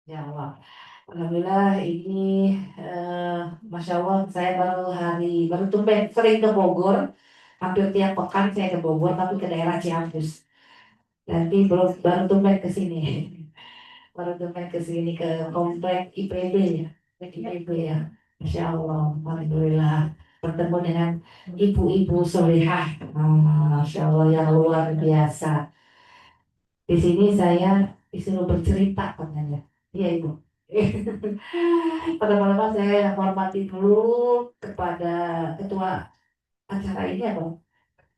Ya Allah. Alhamdulillah ini eh, Masya Allah saya baru tumben sering ke Bogor. Hampir tiap pekan saya ke Bogor tapi ke daerah Ciamis. Nanti baru tumben ke sini. Baru tumben ke sini ke komplek IPB ya. Komplek IPB ya. Masya Allah. Alhamdulillah bertemu dengan ibu-ibu solehah. Masya Allah yang luar biasa. Di sini saya disuruh bercerita katanya. Iya Ibu. Pertama-tama saya hormati dulu kepada ketua acara ini apa?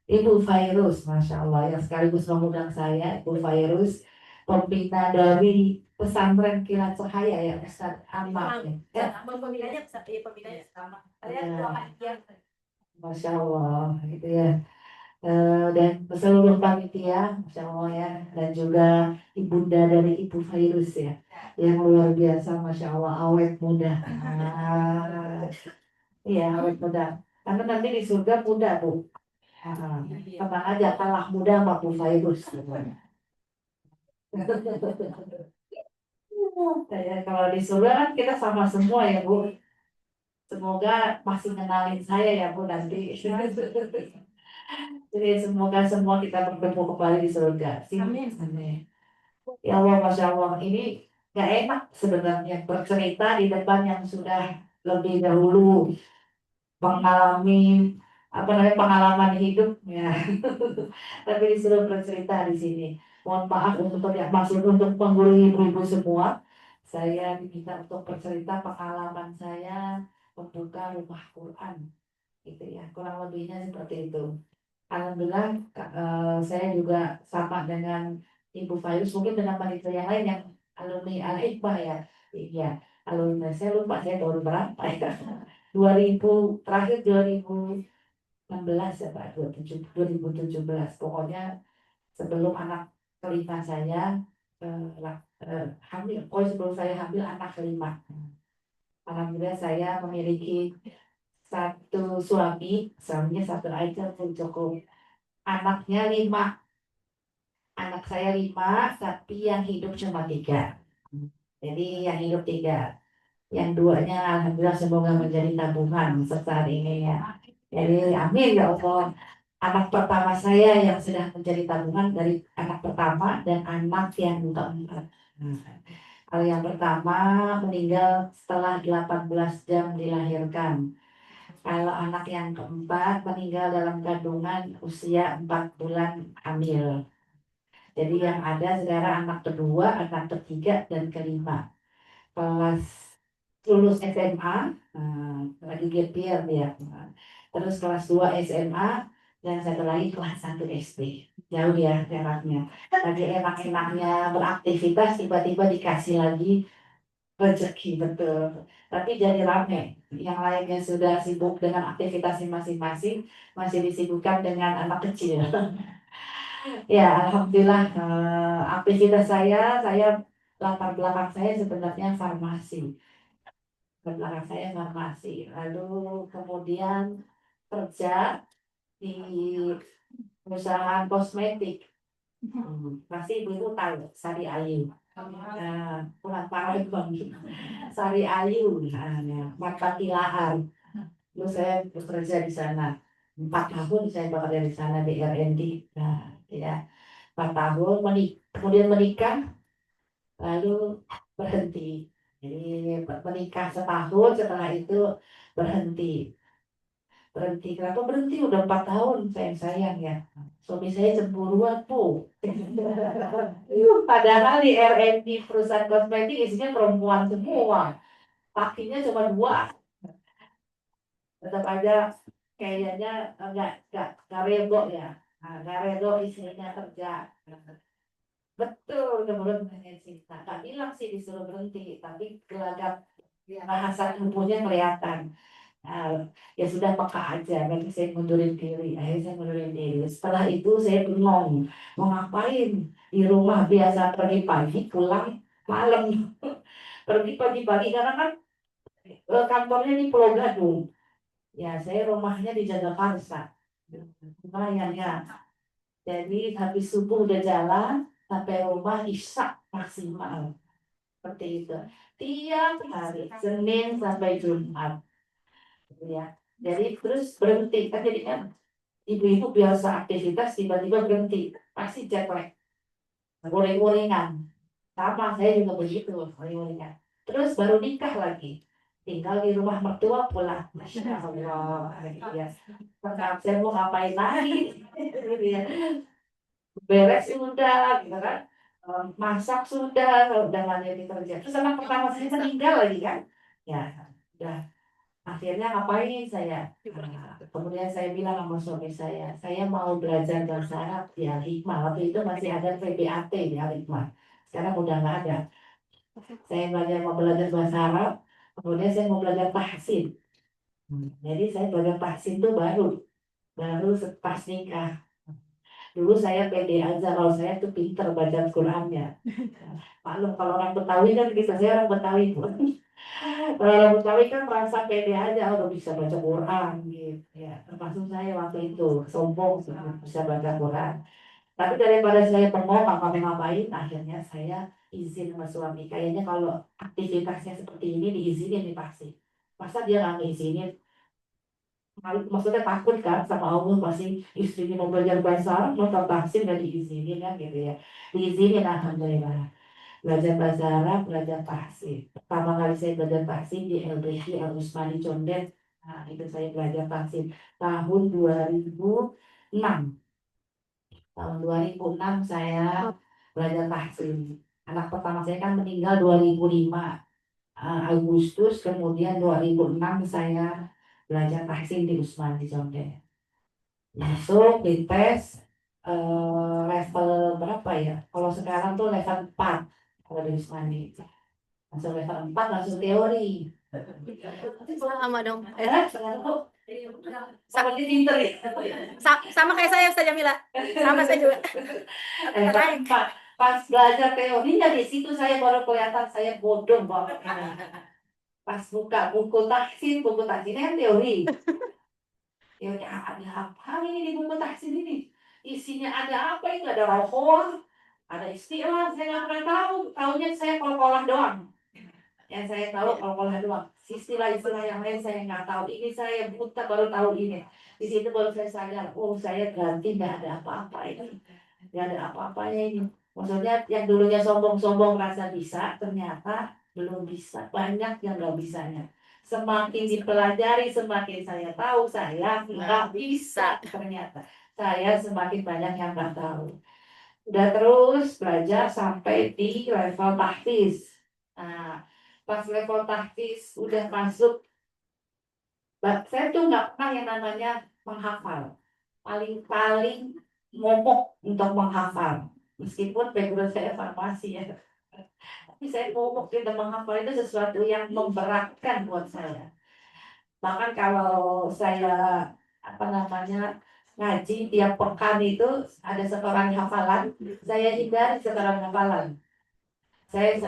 Ibu Fairuz, Masya Allah, yang sekaligus mengundang saya, Ibu Fairuz, pembina dari pesantren Kilat Cahaya ya, Ustaz Ahmad ya. Ya, pembinanya sama. Ya, Masya Allah, gitu ya. Dan seluruh panitia, Masya Allah ya, dan juga ibunda dari Ibu Fairuz ya, yang luar biasa, Masya Allah, awet muda. Iya, awet muda. Karena nanti di surga muda, Bu. Tenang aja, kalah muda sama Bu Fairuz. Kayak kalau di surga kan kita sama semua ya, Bu. Semoga masih kenalin saya ya, Bu, nanti. Jadi semoga semua kita bertemu kembali di surga. Amin. Amin. Ya Allah, Masya Allah, ini gak enak sebenarnya bercerita di depan yang sudah lebih dahulu mengalami apa namanya pengalaman hidup ya. Tapi disuruh bercerita di sini. Mohon maaf untuk yang maksud untuk pengguru ibu-ibu semua. Saya diminta untuk bercerita pengalaman saya membuka rumah Quran, gitu ya. Kurang lebihnya seperti itu. Alhamdulillah, saya juga sama dengan Ibu Fayus, mungkin dengan panitia yang lain yang alumni Al-Hikmah ya. Iya, alumni saya lupa saya tahun berapa ya. 2000 terakhir 2016 ya Pak, 2017. Pokoknya sebelum anak kelima saya hamil, sebelum saya hamil anak kelima. Alhamdulillah saya memiliki satu suaminya satu aja pun cukup. Anaknya lima, anak saya lima, tapi yang hidup cuma tiga. Jadi yang hidup tiga, yang duanya alhamdulillah semoga menjadi tabungan saat ini ya. Jadi amin ya Allah. Anak pertama saya yang sudah menjadi tabungan dari anak pertama dan anak yang keempat. Nah, kalau yang pertama meninggal setelah 18 jam dilahirkan. Kalau anak yang keempat meninggal dalam kandungan usia 4 bulan hamil. Jadi yang ada sekarang anak kedua, anak ketiga, dan kelima. Kelas lulus SMA, lagi gap year dia. Terus kelas 2 SMA, dan satu lagi kelas 1 SD. Jauh ya jaraknya. Lagi enak-enaknya beraktivitas, tiba-tiba dikasih lagi rezeki, betul. Tapi jadi rame. Yang lainnya sudah sibuk dengan aktivitasnya masing-masing, masih disibukkan dengan anak kecil. Ya, alhamdulillah aktivitas saya latar belakang saya sebenarnya farmasi. Latar belakang saya farmasi. Lalu kemudian kerja di perusahaan kosmetik. Pasti ibu itu tahu Sari Ayu. Bukan Paragon. Sari Ayu, Merpati Lahar. Lalu saya bekerja di sana. 4 tahun saya bekerja di sana di R&D. Nah, ya. 4 tahun kemudian menikah lalu berhenti. Jadi menikah setahun setelah itu berhenti. Berhenti. Kenapa berhenti? Udah 4 tahun sayang ya. Suami saya cemburuan bu. Padahal di R&D perusahaan kosmetik isinya perempuan semua. Lakinya cuma dua. Tetap aja kayaknya nggak rego ya. Nggak rego istrinya kerja. Betul, kemudian hanya cinta. Tak bilang sih disuruh berhenti, tapi gelagap bahasa tubuhnya kelihatan. Nah, ya sudah peka aja, nanti saya mundurin diri. Akhirnya saya mundurin diri. Setelah itu saya bingung, mau ngapain? Di rumah biasa pergi pagi, pulang malam. Pergi pagi-pagi, karena kan kantornya di Pulau Gadung. Ya, saya rumahnya di Jagakarsa. Lumayan ya. Jadi habis subuh udah jalan, sampai rumah isya maksimal. seperti itu. Tiap hari, Senin sampai Jumat, gitu ya. Jadi terus berhenti, kan jadi kan ibu-ibu biasa aktivitas tiba-tiba berhenti, pasti jet lag, guling-gulingan. Sama, saya juga begitu, guling-gulingan. Terus baru nikah lagi, tinggal di rumah mertua pulang. Masya Allah, gitu ya. Maka saya mau ngapain lagi, gitu ya. Beres sudah, gitu kan. Masak sudah, udah nggak jadi kerja. Terus anak pertama saya meninggal lagi kan. Ya, udah. Akhirnya ngapain saya? Kemudian saya bilang sama suami saya mau belajar bahasa Arab di Al-Hikmah. Waktu itu masih ada VBAT di Al-Hikmah. Sekarang udah nggak ada. Saya mau belajar bahasa Arab, kemudian saya mau belajar tahsin. Jadi saya belajar tahsin itu baru pas nikah. Dulu saya pede aja kalau saya tuh pinter baca Qurannya. Maklum kalau orang Betawi kan bisa, saya orang Betawi pun. Kalau orang Betawi kan merasa pede aja udah bisa baca Quran gitu ya. Termasuk saya waktu itu sombong sih, bisa baca Quran. Tapi daripada saya bengong ngapain, akhirnya saya izin sama suami. Kayaknya kalau aktivitasnya seperti ini diizinin nih pasti. Masa dia nggak ngizinin? Maksudnya takut kan sama Allah, masih istrinya mau belajar bahasa Arab, mau tahsin nggak diizinin kan gitu ya. Diizinin alhamdulillah. Belajar bahasa Arab, belajar tahsin. Pertama kali saya belajar tahsin di LBC Al Usmani Condet. Nah, itu saya belajar tahsin tahun 2006. Tahun 2006 saya belajar tahsin. Anak pertama saya kan meninggal 2005 Agustus, kemudian 2006 saya belajar tahsin di Usman di Condet. Masuk di tes level berapa ya? Kalau sekarang tuh level 4 kalau di Usman. Masuk level 4 langsung teori. Sama dong. Sekarang tuh sama dia pinter ya. Sama kayak saya Ustazah Jamila. Sama saya juga. Level 4. Pas belajar teorinya di situ saya baru kelihatan saya bodoh banget. Pas buka buku tahsin kan teori. Teori ada apa ini di buku tahsin ini? Isinya ada apa itu? Ada rohor, ada istilah saya nggak pernah tahu. Tahunya saya kol-kolah doang. Yang saya tahu kol-kolah doang. Istilah-istilah yang lain saya nggak tahu. Ini saya buta baru tahu ini. Di situ baru saya sadar, oh saya ganti nggak ada apa-apa ini. Nggak ada apa-apanya ini. Maksudnya yang dulunya sombong-sombong rasa bisa, ternyata belum bisa. Banyak yang nggak bisanya. Semakin dipelajari, semakin saya tahu saya nggak bisa. Ternyata saya semakin banyak yang nggak tahu. Udah terus belajar sampai di level tahfiz. Nah, pas level tahfiz udah masuk, saya tuh nggak pernah yang namanya menghafal. Paling-paling momok untuk menghafal. Meskipun background saya farmasi ya. Tapi saya momok untuk menghafal itu sesuatu yang memberatkan buat saya. Bahkan kalau saya apa namanya ngaji tiap pekan itu ada setoran hafalan, saya hindari setoran hafalan. Saya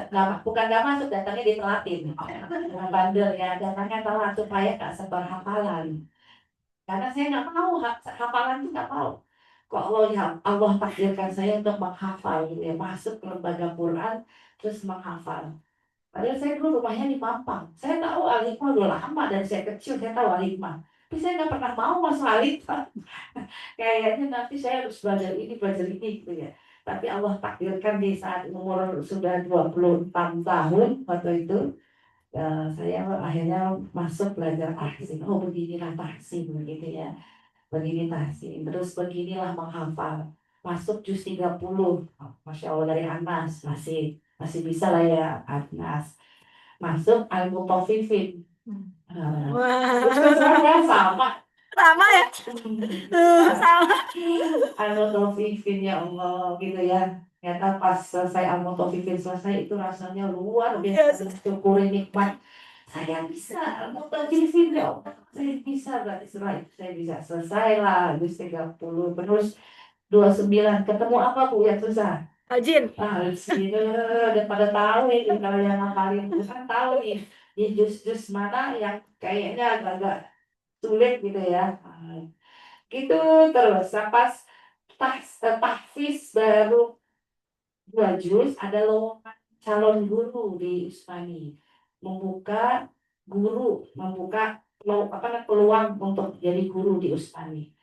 bukan nggak masuk, datangnya ditelatin. Dengan bandel ya, datangnya telat supaya nggak setor hafalan. Karena saya nggak mau hafalan itu nggak mau. Kok Allah takdirkan saya untuk menghafal gitu ya, masuk ke lembaga Quran terus menghafal. Padahal saya dulu rumahnya di Pampang. Saya tahu Al-Hikmah udah lama dari saya kecil saya tahu Al-Hikmah. Tapi saya nggak pernah mau masuk Al-Hikmah. Kayaknya nanti saya harus belajar ini gitu ya. Tapi Allah takdirkan di saat umur sudah 26 tahun waktu itu saya akhirnya masuk belajar tahsin. Oh beginilah tahsin begitu ya. Begini tahsin. Terus beginilah menghafal. Masuk juz 30. Oh, Masya Allah dari Anas masih bisa lah ya Anas. Masuk Al-Mutaffifin. Terus sama. Sama ya? Sama. Al-Mutaffifin ya Allah gitu ya. Ternyata pas selesai Al-Mutaffifin selesai itu rasanya luar biasa. Syukuri nikmat. Saya bisa Al-Mutaffifin ya Allah. Saya bisa berarti setelah itu saya bisa selesai lah. Terus 30 terus 29 ketemu apa Bu yang susah? Ajin. Sini udah pada tahu ini kalau yang ngapalin itu kan tahu nih di jus-jus mana yang kayaknya agak-agak sulit gitu ya. Gitu terus pas tahfiz baru 2 juz ada lowongan calon guru di Usmani, membuka peluang untuk jadi guru di Usmani.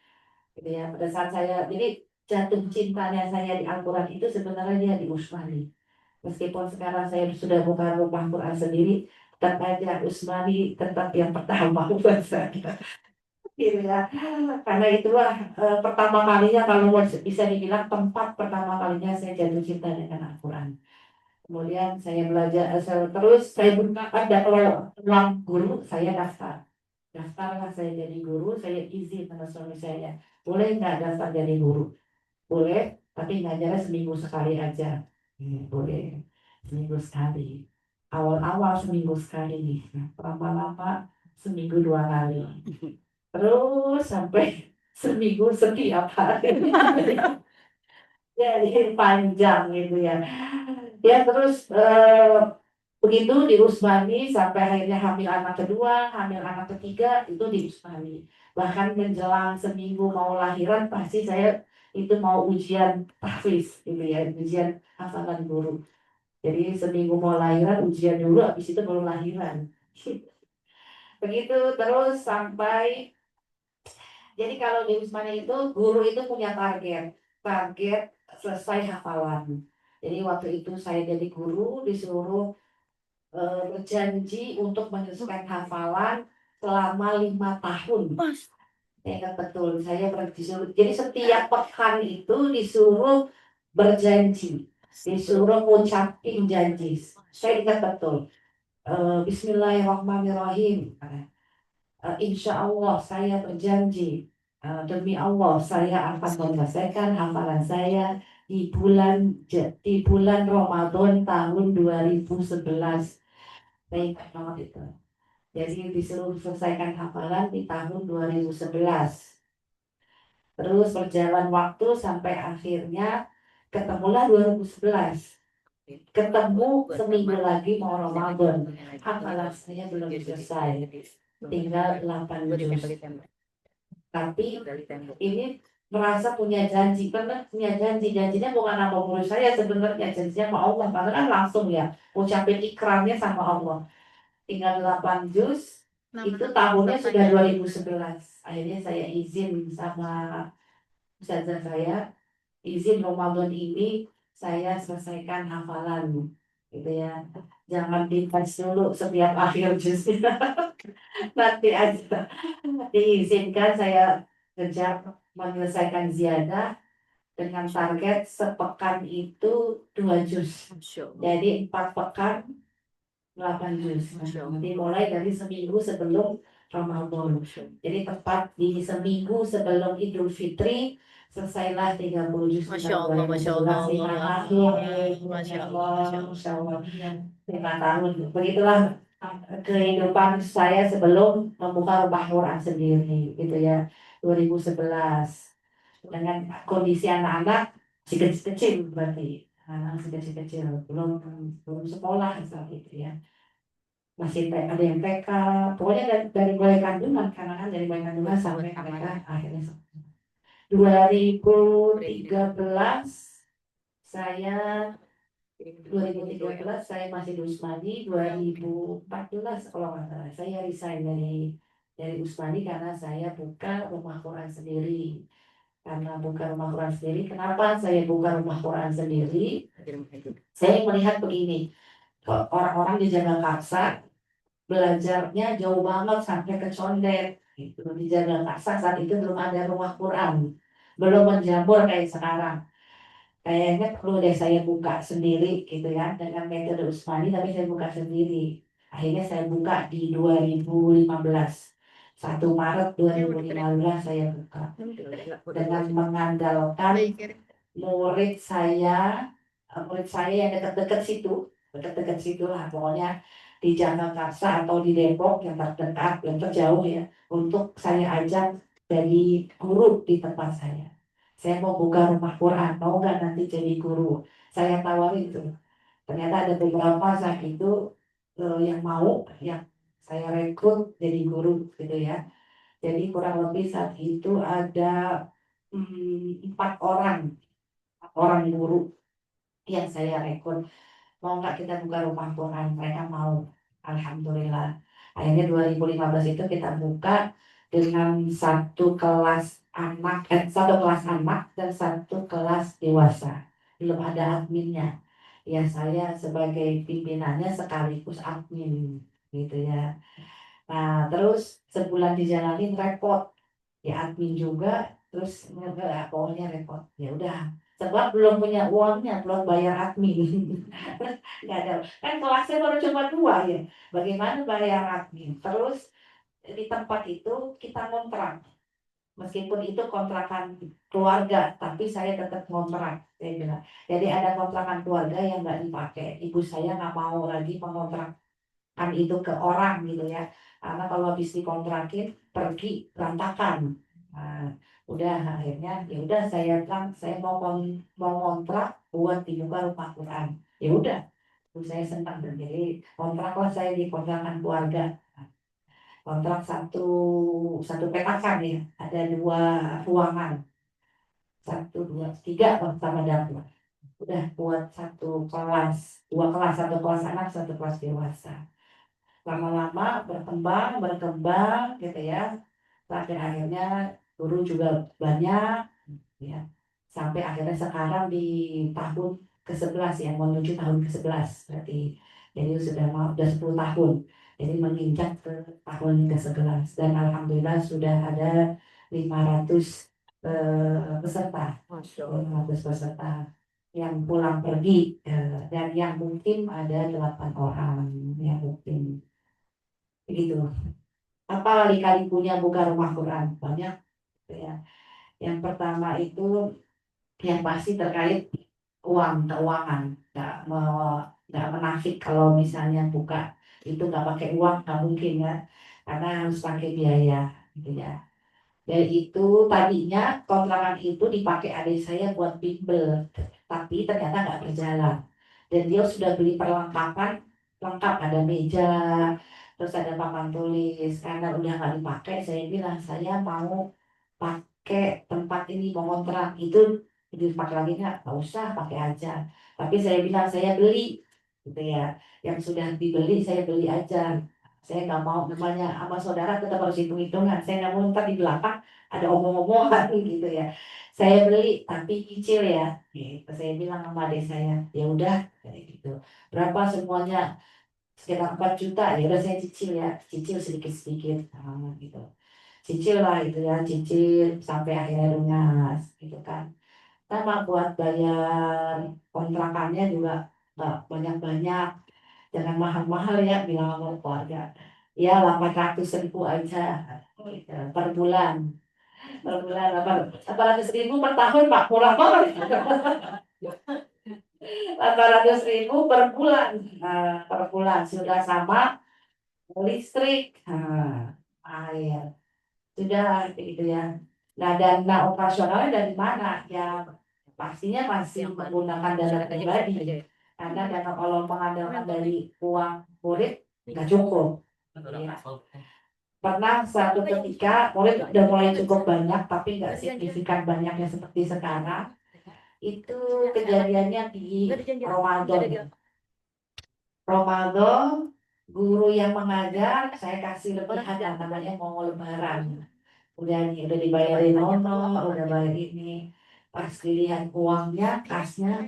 Gitu ya. Pada saat saya jadi jatuh cintanya saya di Al-Quran itu sebenarnya dia di Usmani. Meskipun sekarang saya sudah buka rumah Quran sendiri, tetap aja Usmani tetap yang pertama buat saya. Gitu ya. Karena itulah pertama kalinya kalau bisa dibilang tempat pertama kalinya saya jatuh cinta dengan Al-Quran. Kemudian saya belajar terus saya buka ada ruang guru, saya daftarlah saya jadi guru, saya izin sama suami saya, boleh nggak daftar jadi guru? Boleh, tapi ngajarnya seminggu sekali aja. Boleh seminggu sekali. Awal-awal seminggu sekali, lama-lama seminggu 2 kali. Terus sampai seminggu setiap hari. Jadi panjang gitu ya. Ya terus begitu di Usmani sampai akhirnya hamil anak kedua, hamil anak ketiga itu di Usmani. Bahkan menjelang seminggu mau lahiran pasti saya itu mau ujian tahfiz gitu ya, ujian hafalan guru. Jadi seminggu mau lahiran ujian dulu, habis itu baru lahiran. Begitu terus sampai jadi kalau di Usmani itu guru itu punya target selesai hafalan. Jadi waktu itu saya jadi guru disuruh berjanji untuk menyelesaikan hafalan selama 5 tahun. Saya ingat betul, saya disuruh. Jadi setiap pekan itu disuruh berjanji, disuruh ngucapin janji. Saya ingat betul. Bismillahirrahmanirrahim. Insya Allah saya berjanji, demi Allah saya akan menyelesaikan hafalan saya di bulan Ramadan tahun 2011. Saya ingat banget itu. Jadi disuruh selesaikan hafalan di tahun 2011. Terus berjalan waktu sampai akhirnya ketemulah 2011. Ketemu seminggu lagi mau Ramadan. Hafalan saya belum selesai. Tinggal 8 juz. Tapi ini merasa punya janji, benar punya janjinya bukan sama guru saya sebenarnya, janjinya sama Allah, karena kan langsung ya ucapin ikramnya sama Allah. Tinggal 8 juz, itu tahunnya sudah 2011. Akhirnya saya izin sama ustazah saya, izin Ramadan ini saya selesaikan hafalan, gitu ya. Jangan dipas dulu setiap akhir juz. Nanti aja diizinkan saya kejar menyelesaikan ziyadah dengan target sepekan itu 2 juz. Jadi 4 pekan 8 juz. Nanti mulai dari seminggu sebelum Ramadan. Jadi tepat di seminggu sebelum Idul Fitri selesailah 30 juz. Masya Allah, Masya Allah, Masya Allah, Masya Allah. 5 tahun. Begitulah kehidupan saya sebelum membuka rumah Quran sendiri gitu ya, 2011 dengan kondisi anak-anak masih kecil-kecil, berarti anak masih kecil-kecil, belum belum sekolah saat itu ya, masih ada yang TK, pokoknya dari mulai kandungan, karena kan dari mulai kandungan sampai mereka akhirnya 2013 saya 2013 saya masih di Usmani, 2014 kalau nggak salah saya resign dari Usmani karena saya buka rumah Quran sendiri. Karena buka rumah Quran sendiri, kenapa saya buka rumah Quran sendiri? Saya melihat begini, orang-orang di Jagakarsa belajarnya jauh banget sampai ke Condet. Gitu. Di Jagakarsa saat itu belum ada rumah Quran, belum menjamur kayak sekarang. Kayaknya perlu deh saya buka sendiri gitu ya dengan metode Usmani, tapi saya buka sendiri. Akhirnya saya buka di 2015. 1 Maret 2015 saya buka dengan mengandalkan murid saya yang dekat-dekat situ lah, pokoknya di Jakarta atau di Depok yang terdekat, yang terjauh ya, untuk saya ajak dari guru di tempat saya. Saya mau buka rumah Quran, mau nggak nanti jadi guru? Saya tawarin itu. Ternyata ada beberapa saat itu yang mau, yang saya rekrut jadi guru gitu ya. Jadi kurang lebih saat itu ada 4 orang guru yang saya rekrut. mau nggak kita buka rumah Quran, mereka mau, alhamdulillah. Akhirnya 2015 itu kita buka dengan satu kelas anak dan satu kelas dewasa, belum ada adminnya. Ya saya sebagai pimpinannya sekaligus admin gitu ya. Nah terus sebulan dijalanin repot, ya admin juga, terus enggak, pokoknya repot. Ya udah, sebab belum punya uangnya, belum bayar admin. Nggak ada, kan kelasnya baru cuma dua ya. Bagaimana bayar admin? Terus di tempat itu kita kontrak, meskipun itu kontrakan keluarga, tapi saya tetap kontrak. Saya bilang, jadi ada kontrakan keluarga yang nggak dipakai. Ibu saya nggak mau lagi mengontrakkan itu ke orang gitu ya, karena kalau habis dikontrakin pergi berantakan. Nah, udah akhirnya ya udah saya bilang saya mau kontrak buat dibuka rumah Quran. Ya udah, terus saya senang dan jadi kontraklah saya di kontrakan keluarga. Kontrak satu satu petakan ya, ada dua ruangan, satu dua tiga sama dapur. Udah buat dua kelas, satu kelas anak, satu kelas dewasa. Lama-lama berkembang gitu ya, sampai akhirnya guru juga banyak ya, sampai akhirnya sekarang di tahun ke-11 ya, menuju tahun ke-11 berarti, jadi udah 10 tahun, jadi menginjak ke tahun ke-11 dan alhamdulillah sudah ada 500 peserta, Masya Allah. 500 peserta yang pulang pergi, dan yang mungkin ada 8 orang yang mungkin begitu. Apa lika-likunya buka rumah Quran? Banyak gitu ya. Yang pertama itu yang pasti terkait keuangan. Nggak menafik kalau misalnya buka itu nggak pakai uang, nggak mungkin ya, karena harus pakai biaya gitu ya. Dan itu tadinya kontrakan itu dipakai adik saya buat bimbel, tapi ternyata nggak berjalan. Dan dia sudah beli perlengkapan lengkap, ada meja, terus ada papan tulis. Karena udah nggak dipakai, saya bilang saya mau pakai tempat ini, mau kontrak itu dipakai lagi nggak usah, pakai aja. Tapi saya bilang saya beli gitu ya, yang sudah dibeli saya beli aja. Saya nggak mau, namanya sama saudara tetap harus hitung-hitungan. Saya nggak mau ntar di belakang ada omong-omongan gitu ya. Saya beli tapi kecil ya. Gitu. Saya bilang sama adik saya, ya udah kayak gitu. Berapa semuanya? Sekitar 4 juta. Ya udah saya cicil ya, cicil sedikit-sedikit. Gitu. Cicil lah itu ya, cicil sampai akhirnya lunas gitu kan. Sama buat bayar kontrakannya juga nggak banyak-banyak. Jangan mahal-mahal ya, bilang sama keluarga. Ya 800.000 aja per bulan. Per bulan 800.000 per tahun, Pak, murah banget. 800.000 per bulan. Nah, per bulan sudah sama listrik, air, sudah gitu ya. Nah, dana operasionalnya dari mana? Ya pastinya masih menggunakan dana pribadi, karena dana kalau mengandalkan dari uang murid nggak cukup. Ya. Pernah satu ketika murid udah mulai cukup banyak, tapi nggak signifikan banyaknya seperti sekarang. Itu kejadiannya di Ramadan. Ramadan, guru yang mengajar saya kasih lebihan yang namanya mau lebaran. Udah dibayarin honor, udah bayar ini. Pas dilihat uangnya, kasnya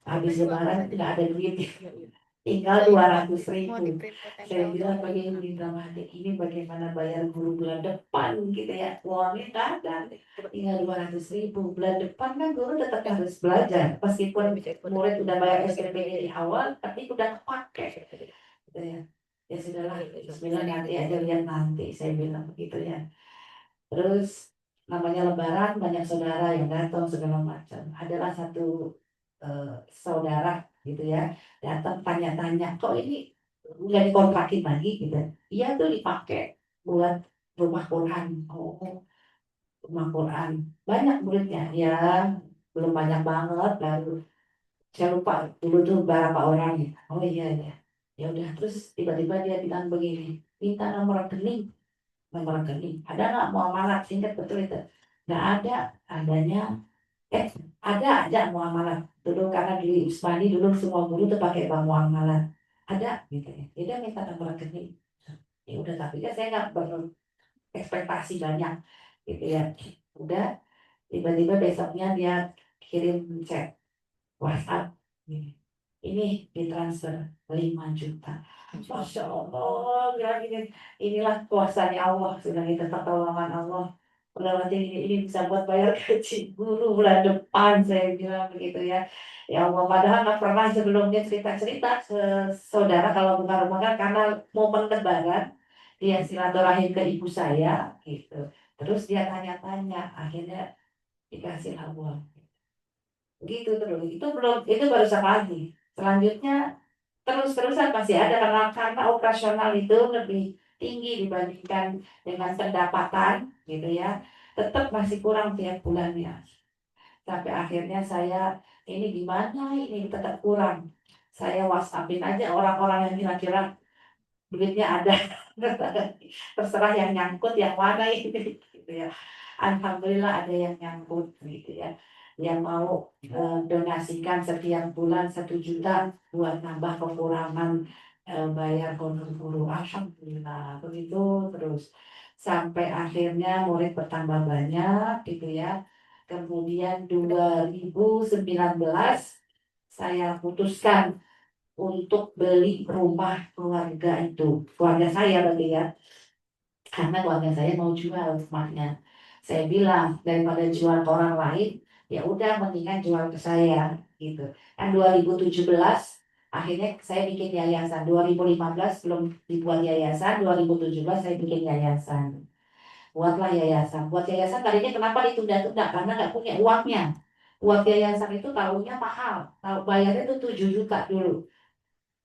habis lebaran nggak ada duit, tinggal 200.000. Saya bilang begini sama adik, ini bagaimana bayar guru bulan depan gitu ya, uangnya nggak ada, tinggal 200.000. Bulan depan kan guru tetap harus belajar, meskipun murid udah bayar SPP dari awal, tapi udah kepake gitu ya. Ya sudahlah, Bismillah nanti aja, lihat nanti, saya bilang begitu ya. Terus namanya lebaran banyak saudara yang datang segala macam. Adalah satu saudara gitu ya, datang tanya-tanya, kok ini nggak dikontrakin lagi gitu? Iya tuh dipakai buat rumah Quran. Oh, rumah Quran banyak muridnya ya, belum banyak banget, baru saya lupa dulu tuh berapa orang ya. Oh iya ya, ya udah. Terus tiba-tiba dia bilang begini, minta nomor rekening. Nomor rekening ada nggak, mau amanat, singkat betul itu. Nggak ada, adanya ada muamalah dulu karena di Usmani dulu semua guru tuh pakai bank muamalah ada gitu ya. Dia minta nomor rekening. Ya udah tapi kan saya nggak berekspektasi banyak gitu ya. Udah tiba-tiba besoknya dia kirim chat WhatsApp ini ditransfer 5 juta. Masya Allah, bilang inilah kuasanya Allah, sudah itu pertolongan Allah. Udah nanti ini bisa buat bayar gaji guru bulan depan, saya bilang begitu ya. Ya Allah, padahal nggak pernah sebelumnya cerita-cerita ke saudara kalau bukan Ramadan karena momen Lebaran dia silaturahim ke ibu saya gitu. Terus dia tanya-tanya, akhirnya dikasih uang gitu terus itu baru sekali selanjutnya terus-terusan masih ada karena operasional itu lebih tinggi dibandingkan dengan pendapatan gitu ya tetap masih kurang tiap bulannya sampai akhirnya saya ini gimana ini tetap kurang saya WhatsAppin aja orang-orang yang kira-kira duitnya ada terserah yang nyangkut yang mana ini gitu ya alhamdulillah ada yang nyangkut gitu ya yang mau donasikan setiap bulan 1 juta buat nambah kekurangan bayar honor guru alhamdulillah begitu terus sampai akhirnya murid bertambah banyak gitu ya kemudian 2019 saya putuskan untuk beli rumah keluarga saya berarti ya karena keluarga saya mau jual rumahnya saya bilang daripada jual ke orang lain ya udah mendingan jual ke saya gitu kan 2017 akhirnya saya bikin yayasan 2015 belum dibuat yayasan 2017 saya bikin yayasan buat yayasan tadinya kenapa ditunda-tunda karena nggak punya uangnya buat yayasan itu tahunya mahal tahu bayarnya itu 7 juta dulu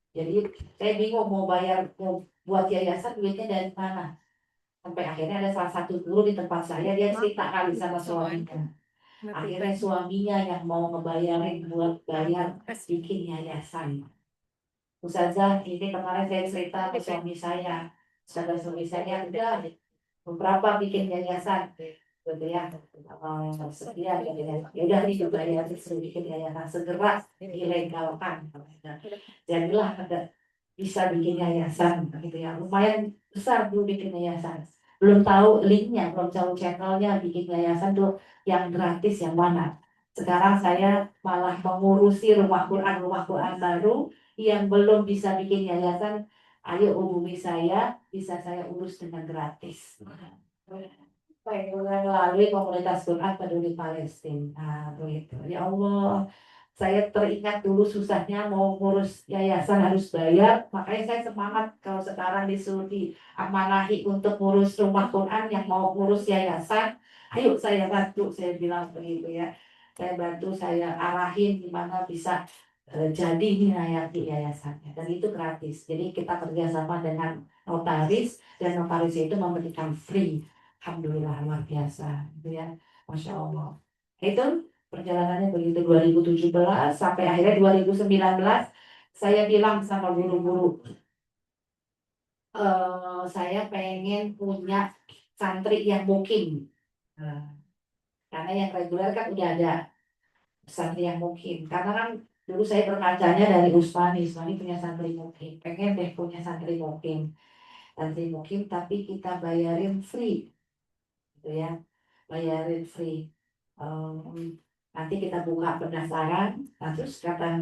jadi saya bingung mau buat yayasan duitnya dari mana. Sampai akhirnya ada salah satu guru di tempat saya dia cerita kali sama suaminya. Akhirnya suaminya yang mau ngebayarin buat bayar bikin yayasan. Ustazah ini kemarin saya cerita ke suami saya. Ustazah suami saya udah beberapa bikin yayasan gitu ya sekian gitu ya udah nih juga ya bikin yayasan segera dilegalkan jadilah ada bisa bikin yayasan gitu ya lumayan besar dulu bikin yayasan belum tahu linknya belum tahu channelnya bikin yayasan tuh yang gratis yang mana sekarang saya malah mengurusi rumah Quran baru yang belum bisa bikin yayasan ayo hubungi saya bisa saya urus dengan gratis melalui komunitas Quran peduli Palestina. Nah, begitu. Ya Allah, saya teringat dulu susahnya mau ngurus yayasan harus bayar, makanya saya semangat kalau sekarang disuruh diamanahi untuk ngurus rumah Quran yang mau ngurus yayasan, ayo saya bantu, saya bilang begitu ya. Saya bantu, saya arahin gimana bisa jadi di yayasannya dan itu gratis. Jadi kita kerjasama dengan notaris dan notaris itu memberikan free. Alhamdulillah luar biasa, gitu ya, masya Allah. Itu perjalanannya begitu 2017 sampai akhirnya 2019 saya bilang sama guru-guru saya pengen punya santri yang mukim. Nah, karena yang reguler kan udah ada santri yang mukim. Karena kan dulu saya berkacanya dari Usmani punya santri mukim. Pengen deh punya santri mukim. Santri mukim tapi kita bayarin free, gitu ya. Bayarin free. Nanti kita buka pendaftaran. Nah, terus kata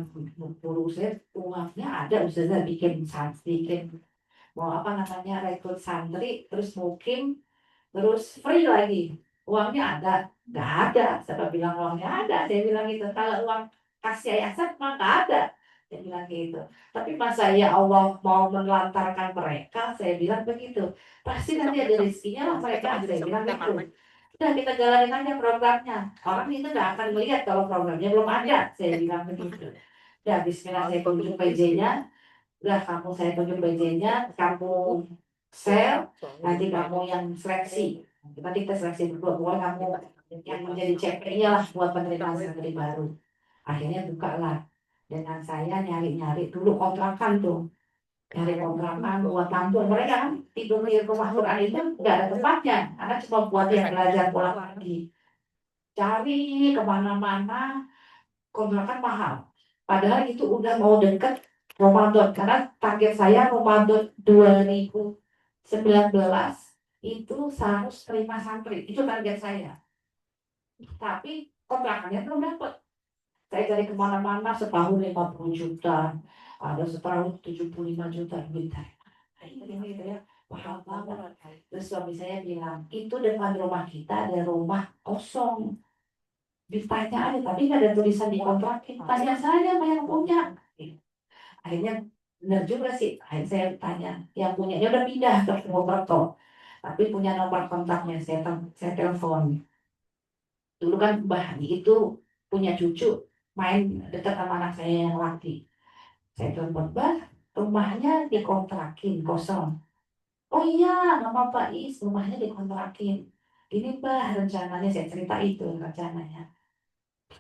guru saya, uangnya ada, Ustazah bikin santri, bikin mau apa namanya rekrut santri, terus mukim, terus free lagi uangnya ada nggak ada saya bilang uangnya ada saya bilang gitu kalau uang kasih yayasan mah nggak ada saya bilang gitu tapi masa ya Allah mau menelantarkan mereka saya bilang begitu pasti nanti ada rezekinya lah mereka saya bilang gitu udah kita jalanin aja programnya orang itu nggak akan melihat kalau programnya belum ada saya bilang begitu udah Bismillah saya tunjuk PJ-nya udah kamu saya tunjuk PJ-nya kamu share nanti kamu yang seleksi nanti kita seleksi berdua buat kamu yang menjadi CP-nya lah buat penerimaan santri baru akhirnya buka lah dengan saya nyari-nyari dulu kontrakan tuh nyari kontrakan buat tampung mereka kan tidur di rumah Quran itu nggak ada tempatnya karena cuma buat yang belajar pulang lagi cari kemana-mana, kontrakan mahal. Padahal itu udah mau deket Ramadan, karena target saya Ramadan 2019 itu harus terima santri, itu target saya. Tapi kontrakannya belum dapat. Saya cari kemana-mana, setahun 50 juta, ada setahun 75 juta duit saya. Ini gitu ya, mahal banget. Terus suami saya bilang, itu depan rumah kita ada rumah kosong. Ditanya aja, tapi nggak ada tulisan dikontrakin. Tanya saja sama yang punya. Akhirnya benar juga sih. Akhirnya saya tanya, yang punyanya udah pindah ke Purwokerto, tapi punya nomor kontaknya. Saya telepon. Dulu kan Mbah itu punya cucu main dekat sama anak saya yang laki. Saya telepon, Mbah, rumahnya dikontrakin kosong. Oh iya, nama Pak Is, rumahnya dikontrakin. Ini Mbah rencananya, saya cerita itu rencananya.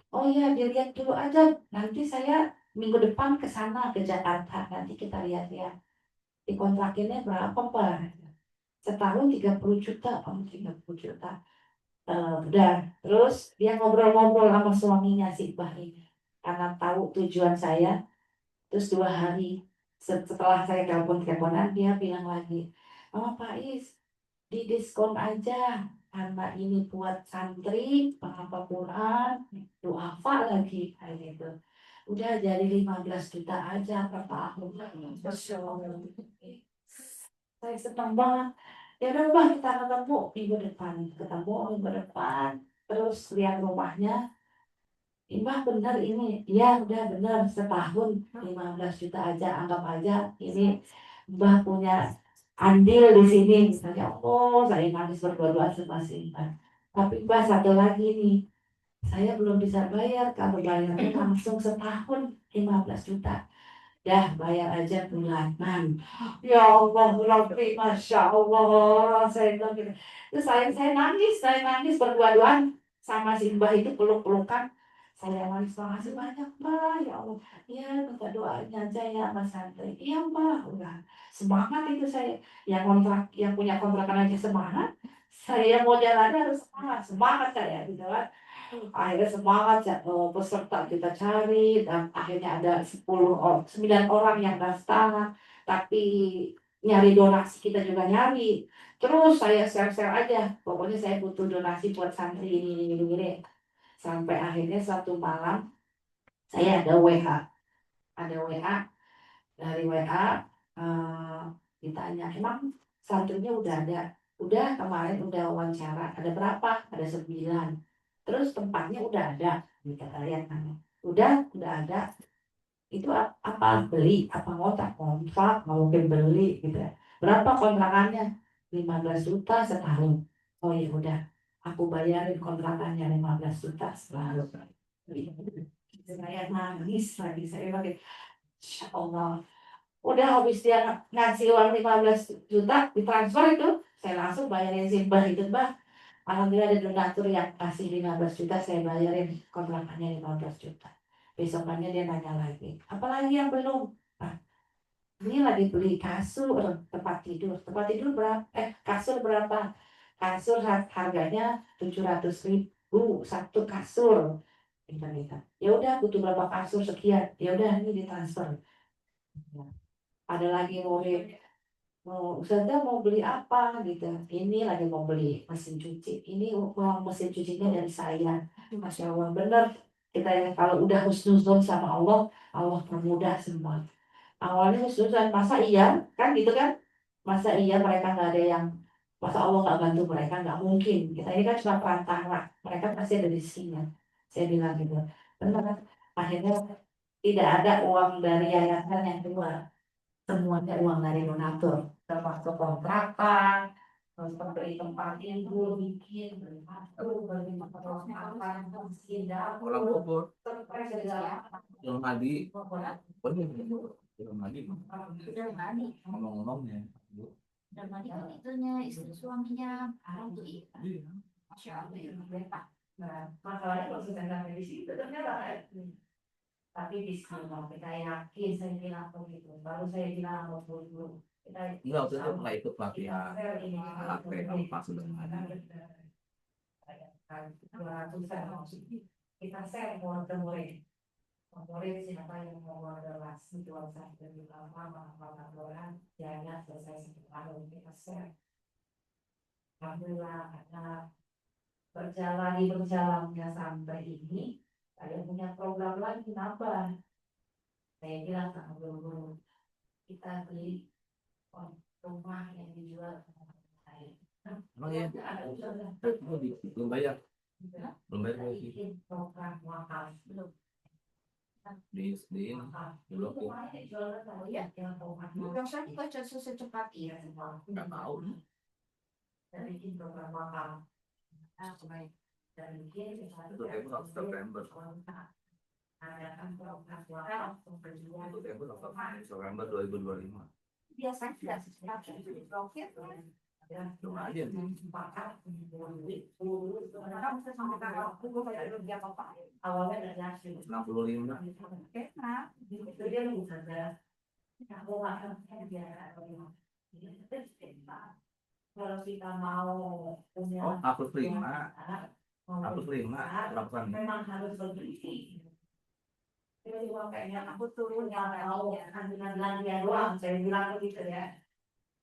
Oh iya, dilihat dulu aja. Nanti saya minggu depan ke sana ke Jakarta. Nanti kita lihat-lihat. Dikontrakinnya berapa Pak? Setahun 30 juta, oh 30 juta. Udah, terus dia ngobrol-ngobrol sama suaminya si Mbah ini. Karena tahu tujuan saya, terus 2 hari setelah saya telepon-teleponan, dia bilang lagi, oh Pak Is, didiskon aja karena ini buat santri penghafal Quran duafa lagi kayak gitu, udah jadi 15 juta aja per tahun. Masya Allah. Saya senang banget. Ya udah Mbak, kita ketemu minggu depan terus lihat rumahnya. Mbah benar ini, ya udah benar, setahun 15 juta aja, anggap aja ini Mbah punya andil di sini. Misalnya, oh saya nangis berdua-dua sama si Mbah. Tapi Mbah satu lagi nih, saya belum bisa bayar, kalau bayarnya langsung setahun 15 juta. Dah bayar aja bulanan. Ya Allah, Rabbi, Masya Allah. Saya bilang gitu. Terus saya nangis berdua-duaan sama si Mbah itu peluk-pelukan. Saya nangis, makasih banyak Mbah, ya Allah. Iya, minta doanya aja ya Mas Santri. Iya Mbah, udah semangat itu saya. Yang punya kontrakan aja semangat. Saya mau jalan harus semangat, semangat saya gitu kan. Akhirnya semangat ya, peserta kita cari dan akhirnya ada 9 orang yang daftar, tapi nyari donasi kita juga nyari. Terus saya share-share aja, pokoknya saya butuh donasi buat santri ini. Sampai akhirnya satu malam saya ada WA dari WA, eh, ditanya emang santrinya udah ada, udah kemarin udah wawancara, ada berapa, ada 9, terus tempatnya udah ada, kata lihat kan, udah ada, itu apa beli apa kontrak mau mungkin beli gitu ya, berapa kontrakannya, 15 juta setahun. Oh ya udah, aku bayarin kontrakannya 15 juta setahun. Saya nangis lagi, saya pakai, Insya Allah. Udah habis dia ngasih uang 15 juta ditransfer itu, saya langsung bayarin si Mbah itu, Mbah. Alhamdulillah ada donatur yang kasih 15 juta, saya bayarin kontrakannya 15 juta. Besokannya dia nanya lagi, apalagi yang belum? Ah, ini lagi beli kasur, tempat tidur berapa? Kasur berapa? Kasur harganya 700.000 satu kasur. Kita. Ya udah butuh berapa kasur sekian. Ya udah ini ditransfer. Ada lagi mau Ustazah mau beli apa gitu, ini lagi mau beli mesin cuci, ini uang mesin cucinya dari saya. Masya Allah, bener kita yang kalau udah husnuzon sama Allah, Allah permudah semua. Awalnya husnuzon, masa iya kan gitu kan, masa iya mereka nggak ada yang, masa Allah nggak bantu mereka, nggak mungkin, kita ini kan cuma perantara, mereka pasti ada di sini. Saya bilang gitu, bener kan. Akhirnya tidak ada uang dari yayasan yang keluar, semuanya uang dari donatur, termasuk kontrakan, terus beli tempat tidur, beli kasur, beli perlengkapan, mesin dapur, Orang Bogor, terus segala Ilham Hadi, macam. bener, Ilham Hadi, ngomong-ngomongnya, Dan tadi kan itunya istri suaminya itu iya, Masya Allah ya. Nah, masalahnya kalau sudah sampai di situ ternyata tapi bismillah kita yakin, saya bilang begitu, baru saya bilang mau dulu kita enggak, waktu itu nggak ikut pelatihan, HP apa sudah ada, Kita share ke murid. Murid siapa yang mau relasi dua sampai lama laporan jangan selesai setahun kita share. Alhamdulillah karena berjalannya sampai ini saya punya program lagi nambah. Saya bilang sama guru kita beli rumah yang dijual sama saya. Emang ya? Belum bayar. Belum bayar lagi. Bikin program wakaf belum. Di ini. Belum. Saya baca secepat ya semua. Nggak tahu. Dan bikin program wakaf. Dan bikin Itu September. adakan program wakaf berjuang. Itu November 2025. Biasanya tidak sesuatu profit Cuma aja. awalnya dari hasil 65. itu dia lebih saja aku akan kalau kita mau punya Oh, aku terima. Aku terima. Berapa nih? memang harus berbeli. Jadi kayaknya aku turun yang mau kandungan dia doang, saya bilang begitu ya.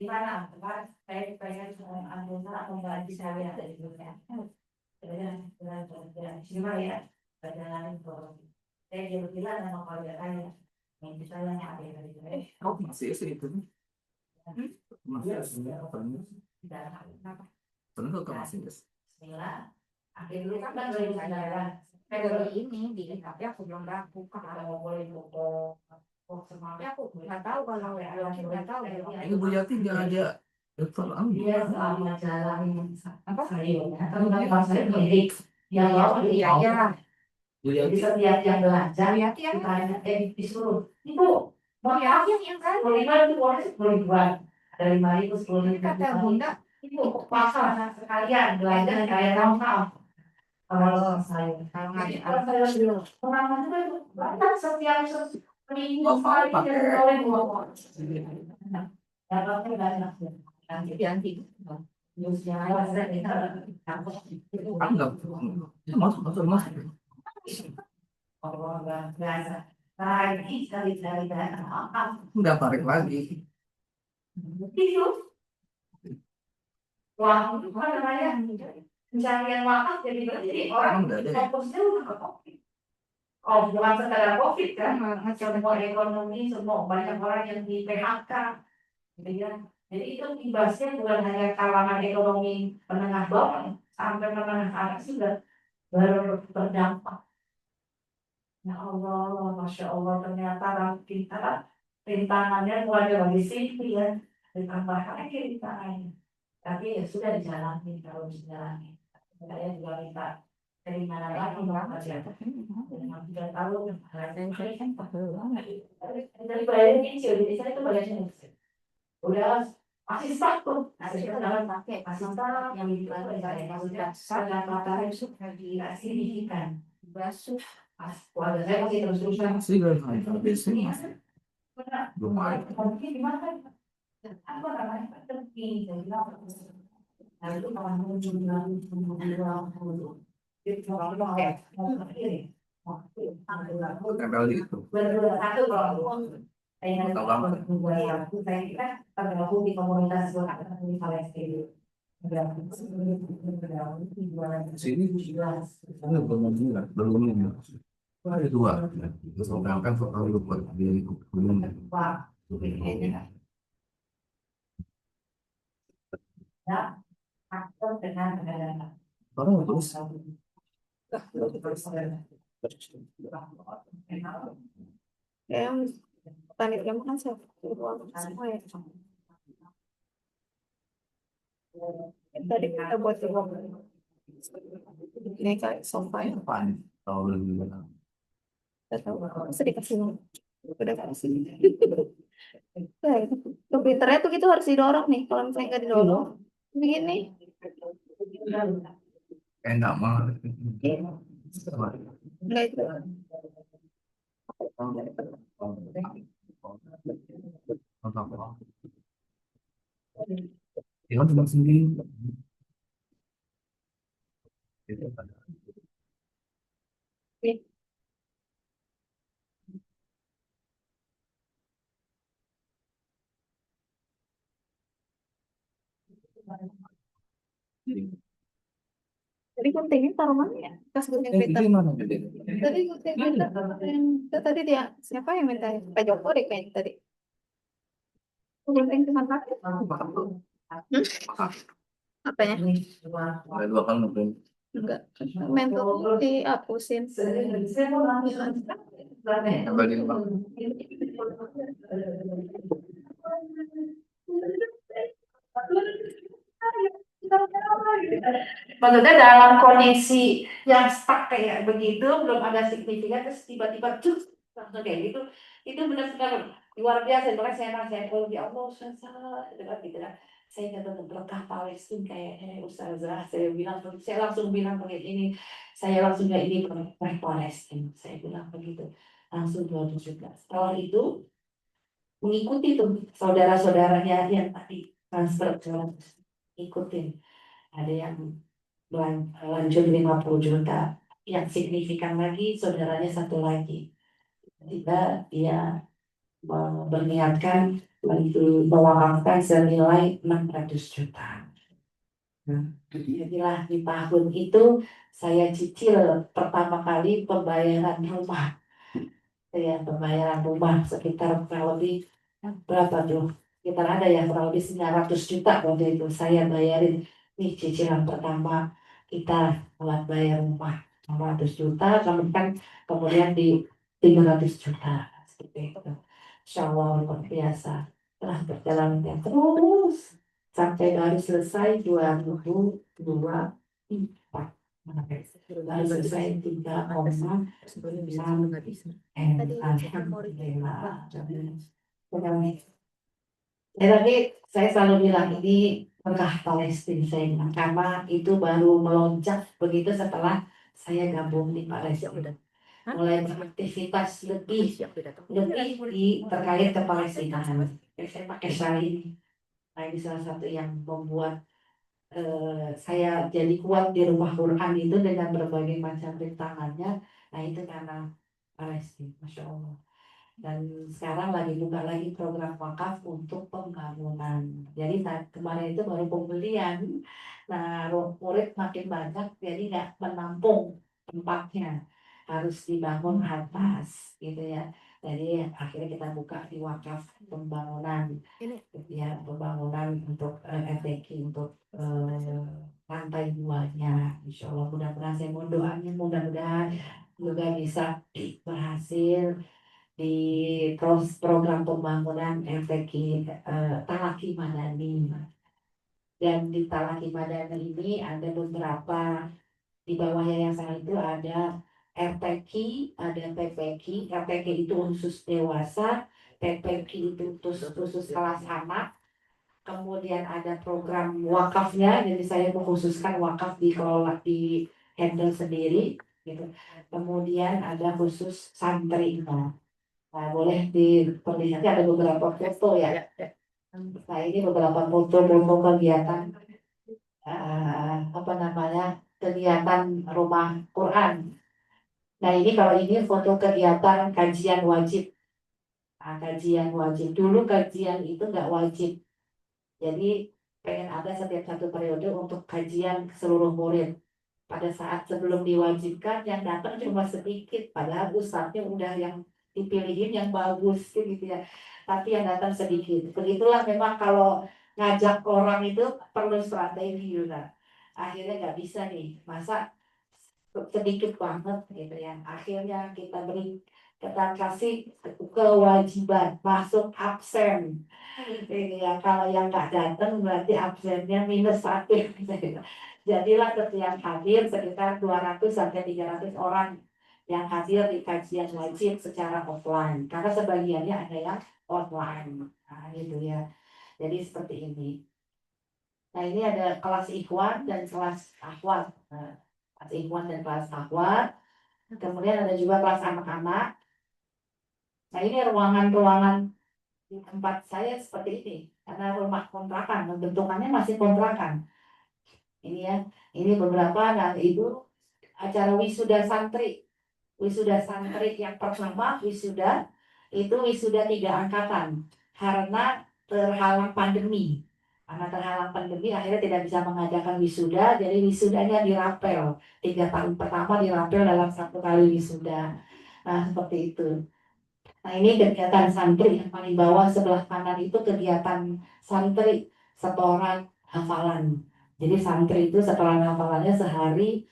Gimana? Kan saya pengen anggota membantu saya dari dulu ya. Gimana ya? Perjalanan saya jadi bilang sama keluarga saya, yang bisa yang ada dari Oh, masih itu. Masih penuh ke masih. Bismillah. Akhirnya kan dari jalan. Baru ini di tapi aku belum buka kalau boleh buka. Tapi aku nggak tahu kalau nggak tahu. Ini Bu Yati nggak ada daftar Dia selama jalan apa sayurnya atau nggak saya beli yang bawa dia aja. Bu Jadi Yati. setiap yang belanja kita disuruh ibu mau yang kan lima itu boleh dua dari 5.000 10.000 kata bunda ibu pasar sekalian belanja kayak kamu kalau saya kalau nggak kalau saya dulu pengalaman itu bahkan setiap minggu kali boleh dua ya pakai banyak nanti newsnya Aku nggak masuk. oh biasa lagi sekali Nggak tarik lagi. itu uang apa namanya pencarian wakaf jadi berarti orang Emang nggak ada ya? fokusnya udah ke COVID. Oh bukan sekedar COVID kan, semua ekonomi semua banyak orang yang di PHK, gitu ya. Jadi itu imbasnya bukan hanya kalangan ekonomi menengah bawah sampai menengah atas juga berdampak. Ya Allah, Masya Allah ternyata kita rintangannya mulai dari sini ya, ditambah lagi rintangannya. Tapi ya sudah dijalani kalau dijalani. Saya juga minta keringanan lagi aja. Dengan 3 tahun, dari bayarnya kecil, jadi saya itu bayarnya kecil. Udah masih satu, masih dalam pakai, masih satu yang dipakai saya sudah sangat tidak signifikan. Basuh, keluarga saya masih terus-terusan. Sih nggak ada. Lumayan. Gimana? Apa namanya? Penting, nah itu kalau jumlah itu Tempel di itu. satu kalau saya kira tergabung di komunitas di Palestina. Sini belum ini. Ada dua. Terus berangkat soal lupa di gunung. Wah, ya, aktor dengan Kalau terus yang panitia makan semua ya. Tadi kita buat di ruang ini kayak sofa ya. apaan? Tahu lebih. Kita tahu sedikit sih udah kasih. Komputernya tuh gitu harus didorong nih. Kalau misalnya nggak didorong begini. Enak banget. Enggak itu. Ya cuma sendiri. Jadi guntingnya taruh mana ya? Kas gunting pita. mana gede? Tadi gunting pita. Tadi dia siapa yang minta? Pak Joko deh kayaknya tadi. Gunting cuma kaki. Apanya? Ada 2 kali ngeprint. Enggak. Mental dihapusin. Coba di rumah. Maksudnya dalam kondisi yang stuck kayak begitu, belum ada signifikan, terus tiba-tiba cus langsung kayak gitu, itu benar-benar luar biasa. Makanya saya nasihat kalau ya Allah Ustazah, gitu kan. Saya kata berkah Palestina kayaknya Ustazah, saya langsung bilang kayak ini, saya langsung kayak ini berkah Palestina, saya bilang begitu, langsung 2 juta. Setelah itu mengikuti tuh saudara-saudaranya yang tadi transfer ke ikutin, ada yang lanjut 50 juta, yang signifikan lagi saudaranya satu lagi, tiba dia berniatkan mewakafkan senilai 600 juta. Jadilah di tahun itu saya cicil pertama kali pembayaran rumah. Ya, pembayaran rumah sekitar kurang lebih berapa tuh? Sekitar ada ya kurang lebih 900 juta waktu itu saya bayarin. Nih cicilan pertama kita buat bayar rumah 600 juta, kemudian di 300 juta seperti itu. Insya Allah luar biasa. Telah berjalan terus sampai baru selesai 2024. Baru selesai 3,6. Alhamdulillah. Tapi saya selalu bilang ini berkah Palestina, saya bilang, karena itu baru melonjak begitu setelah saya gabung di Palestina. Mulai beraktivitas lebih terkait kepalestinaan. Saya pakai syal ini. Nah, ini salah satu yang membuat saya jadi kuat di rumah Quran itu dengan berbagai macam rintangannya. Nah, itu karena Palestina, Masya Allah. Dan sekarang lagi buka lagi program wakaf untuk pembangunan. Jadi kemarin itu baru pembelian. Nah, murid makin banyak, jadi nggak menampung tempatnya, harus dibangun atas, gitu ya. Jadi akhirnya kita buka di wakaf pembangunan, ya pembangunan untuk FTQ untuk lantai 2-nya. Insya Allah mudah-mudahan saya mohon doanya, mudah-mudahan juga bisa berhasil di program pembangunan FTQ Talaki Madani. Dan di Talaki Madani ini ada beberapa, di bawah yayasan itu ada RTQ, ada TPQ. RTQ itu khusus dewasa, TPQ itu khusus kelas anak. Kemudian ada program wakafnya, jadi saya mengkhususkan wakaf dikelola di handle sendiri gitu. Kemudian ada khusus santri. Nah, boleh diperlihatkan ada beberapa foto ya. Nah, ini beberapa foto-foto kegiatan apa namanya, kegiatan rumah Quran. Nah, ini kalau ini foto kegiatan kajian wajib. Nah, kajian wajib. Dulu kajian itu nggak wajib. Jadi pengen ada setiap satu periode untuk kajian seluruh murid. Pada saat sebelum diwajibkan yang datang cuma sedikit, padahal ustadznya udah yang dipilihin yang bagus gitu ya, tapi yang datang sedikit. Begitulah memang kalau ngajak orang itu perlu strategi juga. Akhirnya nggak bisa nih, masa sedikit banget gitu ya. Akhirnya kita kasih kewajiban masuk absen. Ini ya, kalau yang nggak datang berarti absennya -1 gitu. Jadilah setiap hadir sekitar 200 sampai 300 orang yang hadir di kajian wajib secara offline. Karena sebagiannya ada yang online. Nah, itu ya. Jadi seperti ini. Nah, ini ada kelas ikhwan dan kelas akhwat. Nah, kelas ikhwan dan kelas akhwat. Kemudian ada juga kelas anak-anak. Nah, ini ruangan-ruangan di tempat saya seperti ini. Karena rumah kontrakan, bentukannya masih kontrakan. Ini ya, ini beberapa, nah itu acara wisuda santri. Wisuda santri yang pertama itu wisuda 3 angkatan karena terhalang pandemi. Karena terhalang pandemi akhirnya tidak bisa mengadakan wisuda, jadi wisudanya dirapel. 3 tahun pertama dirapel dalam 1 kali wisuda. Nah, seperti itu. Nah, ini kegiatan santri yang paling bawah sebelah kanan itu kegiatan santri setoran hafalan. Jadi santri itu setoran hafalannya sehari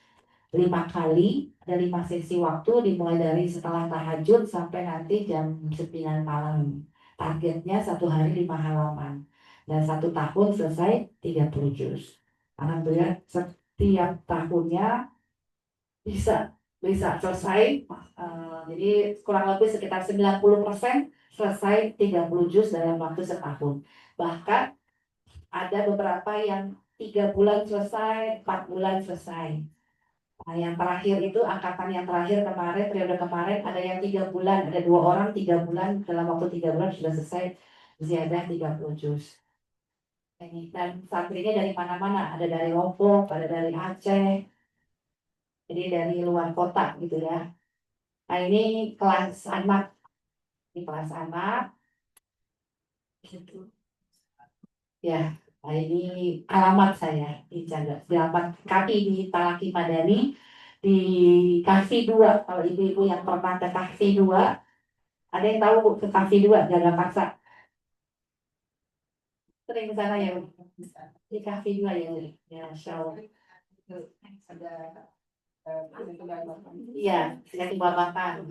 5 kali, ada 5 sesi waktu dimulai dari setelah tahajud sampai nanti jam 9 malam. Targetnya 1 hari 5 halaman dan 1 tahun selesai 30 juz. Alhamdulillah setiap tahunnya bisa bisa selesai. Jadi kurang lebih sekitar 90% selesai 30 juz dalam waktu setahun. Bahkan ada beberapa yang 3 bulan selesai, 4 bulan selesai. Nah, yang terakhir itu angkatan yang terakhir kemarin, periode kemarin ada yang 3 bulan, ada 2 orang 3 bulan, dalam waktu 3 bulan sudah selesai ziyadah 30 juz. Dan santrinya dari mana-mana, ada dari Lombok, ada dari Aceh, jadi dari luar kota gitu ya. Nah, ini kelas anak, ini kelas anak, ya. Nah, ini alamat saya di alamat kami di Talaki Madani di Kahfi 2. Kalau ibu-ibu yang pernah ke Kahfi 2, ada yang tahu Bu, ke Kahfi 2 Jaga Paksa? Sering ke sana ya Bu? Di Kahfi 2 ya Bu? Ya, Masya Allah. Iya, saya tuh babakan.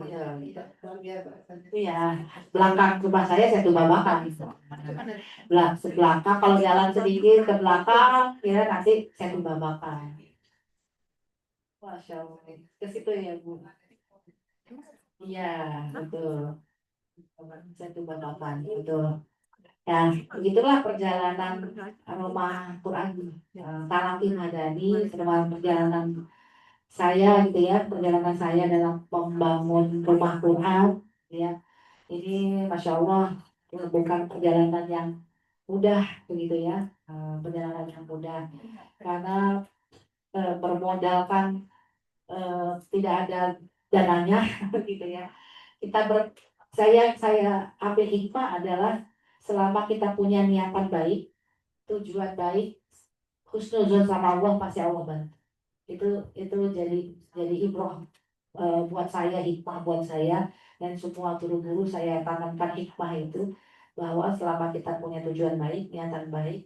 Iya, belakang rumah saya tuh babakan. Belakang, kalau jalan sedikit ke belakang, ya nanti saya tuh babakan. Masya Allah. Ke situ ya Bu? Iya, betul. Saya tuh babakan, betul. Ya, begitulah perjalanan rumah Quran Talaki Madani, perjalanan saya gitu ya, perjalanan saya dalam membangun rumah Quran, ya. Ini Masya Allah bukan perjalanan yang mudah begitu ya, perjalanan yang mudah karena bermodalkan tidak ada dananya gitu ya. Kita saya ambil hikmah adalah selama kita punya niatan baik, tujuan baik, husnuzon sama Allah pasti Allah bantu. Itu jadi ibrah buat saya, hikmah buat saya dan semua guru-guru saya tanamkan hikmah itu bahwa selama kita punya tujuan baik, niatan baik,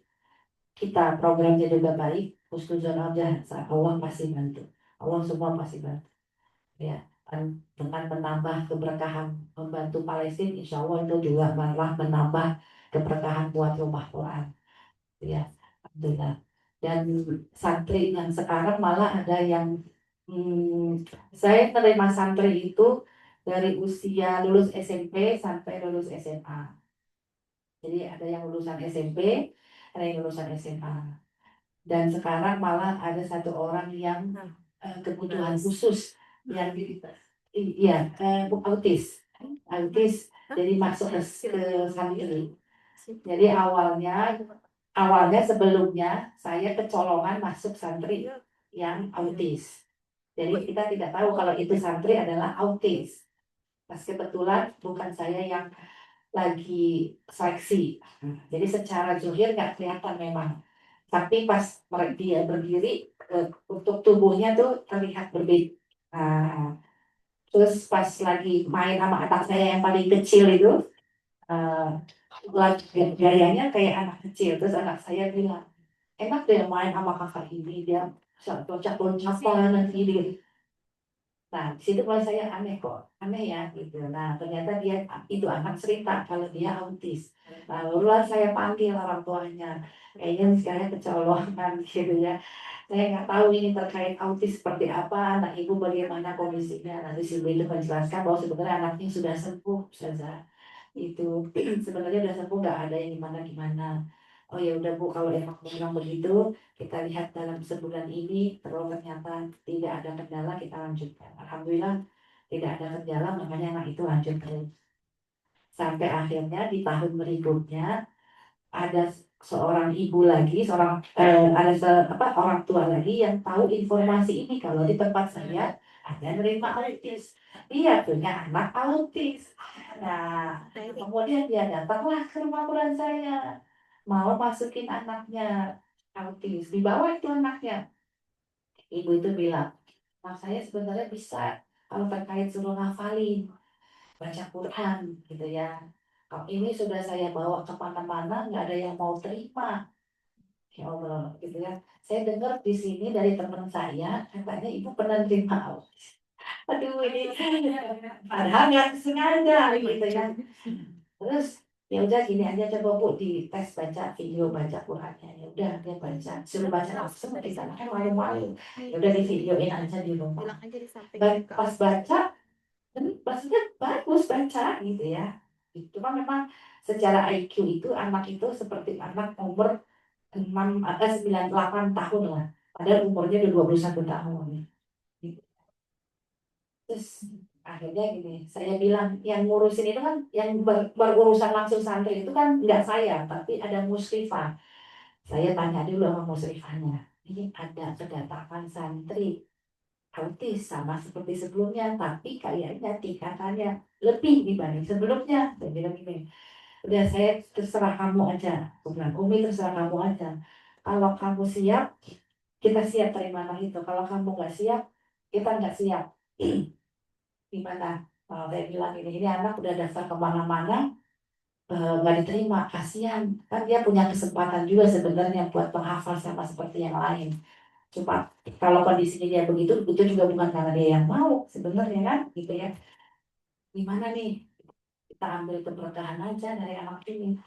kita programnya juga baik, husnuzon aja, Allah pasti bantu. Allah semua pasti bantu. Ya, dengan menambah keberkahan membantu Palestina, insya Allah itu juga malah menambah keberkahan buat rumah Quran. Ya, alhamdulillah. Dan santri yang sekarang malah ada yang saya menerima santri itu dari usia lulus SMP sampai lulus SMA. Jadi ada yang lulusan SMP, ada yang lulusan SMA. Dan sekarang malah ada 1 orang yang kebutuhan khusus yang iya autis jadi masuk ke santri. Jadi awalnya sebelumnya saya kecolongan masuk santri yang autis. Jadi kita tidak tahu kalau itu santri adalah autis. Pas kebetulan bukan saya yang lagi seleksi. Jadi secara zuhir nggak kelihatan memang. Tapi pas dia berdiri untuk tubuhnya tuh terlihat berbeda. Nah, terus pas lagi main sama anak saya yang paling kecil itu, uh, gayanya kayak anak kecil. Terus anak saya bilang, enak deh main sama kakak ini, dia loncat-loncatan nanti dia. Nah, di situ mulai saya aneh ya gitu. Nah, ternyata dia itu anak cerita kalau dia autis. Lalu saya panggil orang tuanya, kayaknya sekarang kecolongan gitu ya. Saya nggak tahu ini terkait autis seperti apa, anak ibu bagaimana kondisinya. Nanti si ibu itu menjelaskan bahwa sebenarnya anaknya sudah sembuh, saja itu sebenarnya udah sembuh, nggak ada yang gimana gimana. Oh ya udah Bu, kalau memang begitu kita lihat dalam sebulan ini terus ternyata tidak ada kendala, kita lanjutkan. Alhamdulillah tidak ada kendala, makanya anak itu lanjut terus sampai akhirnya di tahun berikutnya ada seorang ibu lagi, orang tua lagi yang tahu informasi ini kalau di tempat saya ada nerima autis, dia punya anak autis. Nah, kemudian dia datanglah ke rumah Quran saya. mau masukin anaknya autis, dibawa itu anaknya. Ibu itu bilang, nah saya sebenarnya bisa kalau terkait suruh ngafalin, baca Quran gitu ya. Kalau ini sudah saya bawa kemana-mana nggak ada yang mau terima. Ya Allah, gitu ya. Saya dengar di sini dari teman saya, katanya ibu pernah terima autis. Aduh ini padahal nggak sengaja gitu ya. Terus ya udah gini aja, coba Bu di tes baca video baca Qurannya. Ya udah dia baca, suruh baca langsung kita kan malu-malu. Ya udah di videoin aja di rumah. Bilang aja disampaikan ke Pas baca, maksudnya bagus baca gitu ya. Cuma memang secara IQ itu anak itu seperti anak umur 6 atau 9 8 tahun lah. Padahal umurnya udah 21 tahun. Gitu. Terus akhirnya gini, saya bilang yang ngurusin itu kan yang berurusan langsung santri itu kan nggak saya, tapi ada musrifah. Saya tanya dulu sama musrifahnya, ini ada kedatangan santri autis sama seperti sebelumnya, tapi kayaknya tingkatannya lebih dibanding sebelumnya. Saya bilang gini, udah saya terserah kamu aja. Aku bilang, Umi terserah kamu aja. Kalau kamu siap, kita siap terima anak itu. Kalau kamu nggak siap, kita nggak siap. Gimana? Saya bilang ini anak udah daftar kemana-mana, nggak diterima, kasihan. Kan dia punya kesempatan juga sebenarnya buat menghafal sama seperti yang lain. Cuma kalau kondisinya dia begitu, itu juga bukan karena dia yang mau sebenarnya kan, gitu ya. Gimana nih? Kita ambil keberkahan aja dari anak ini.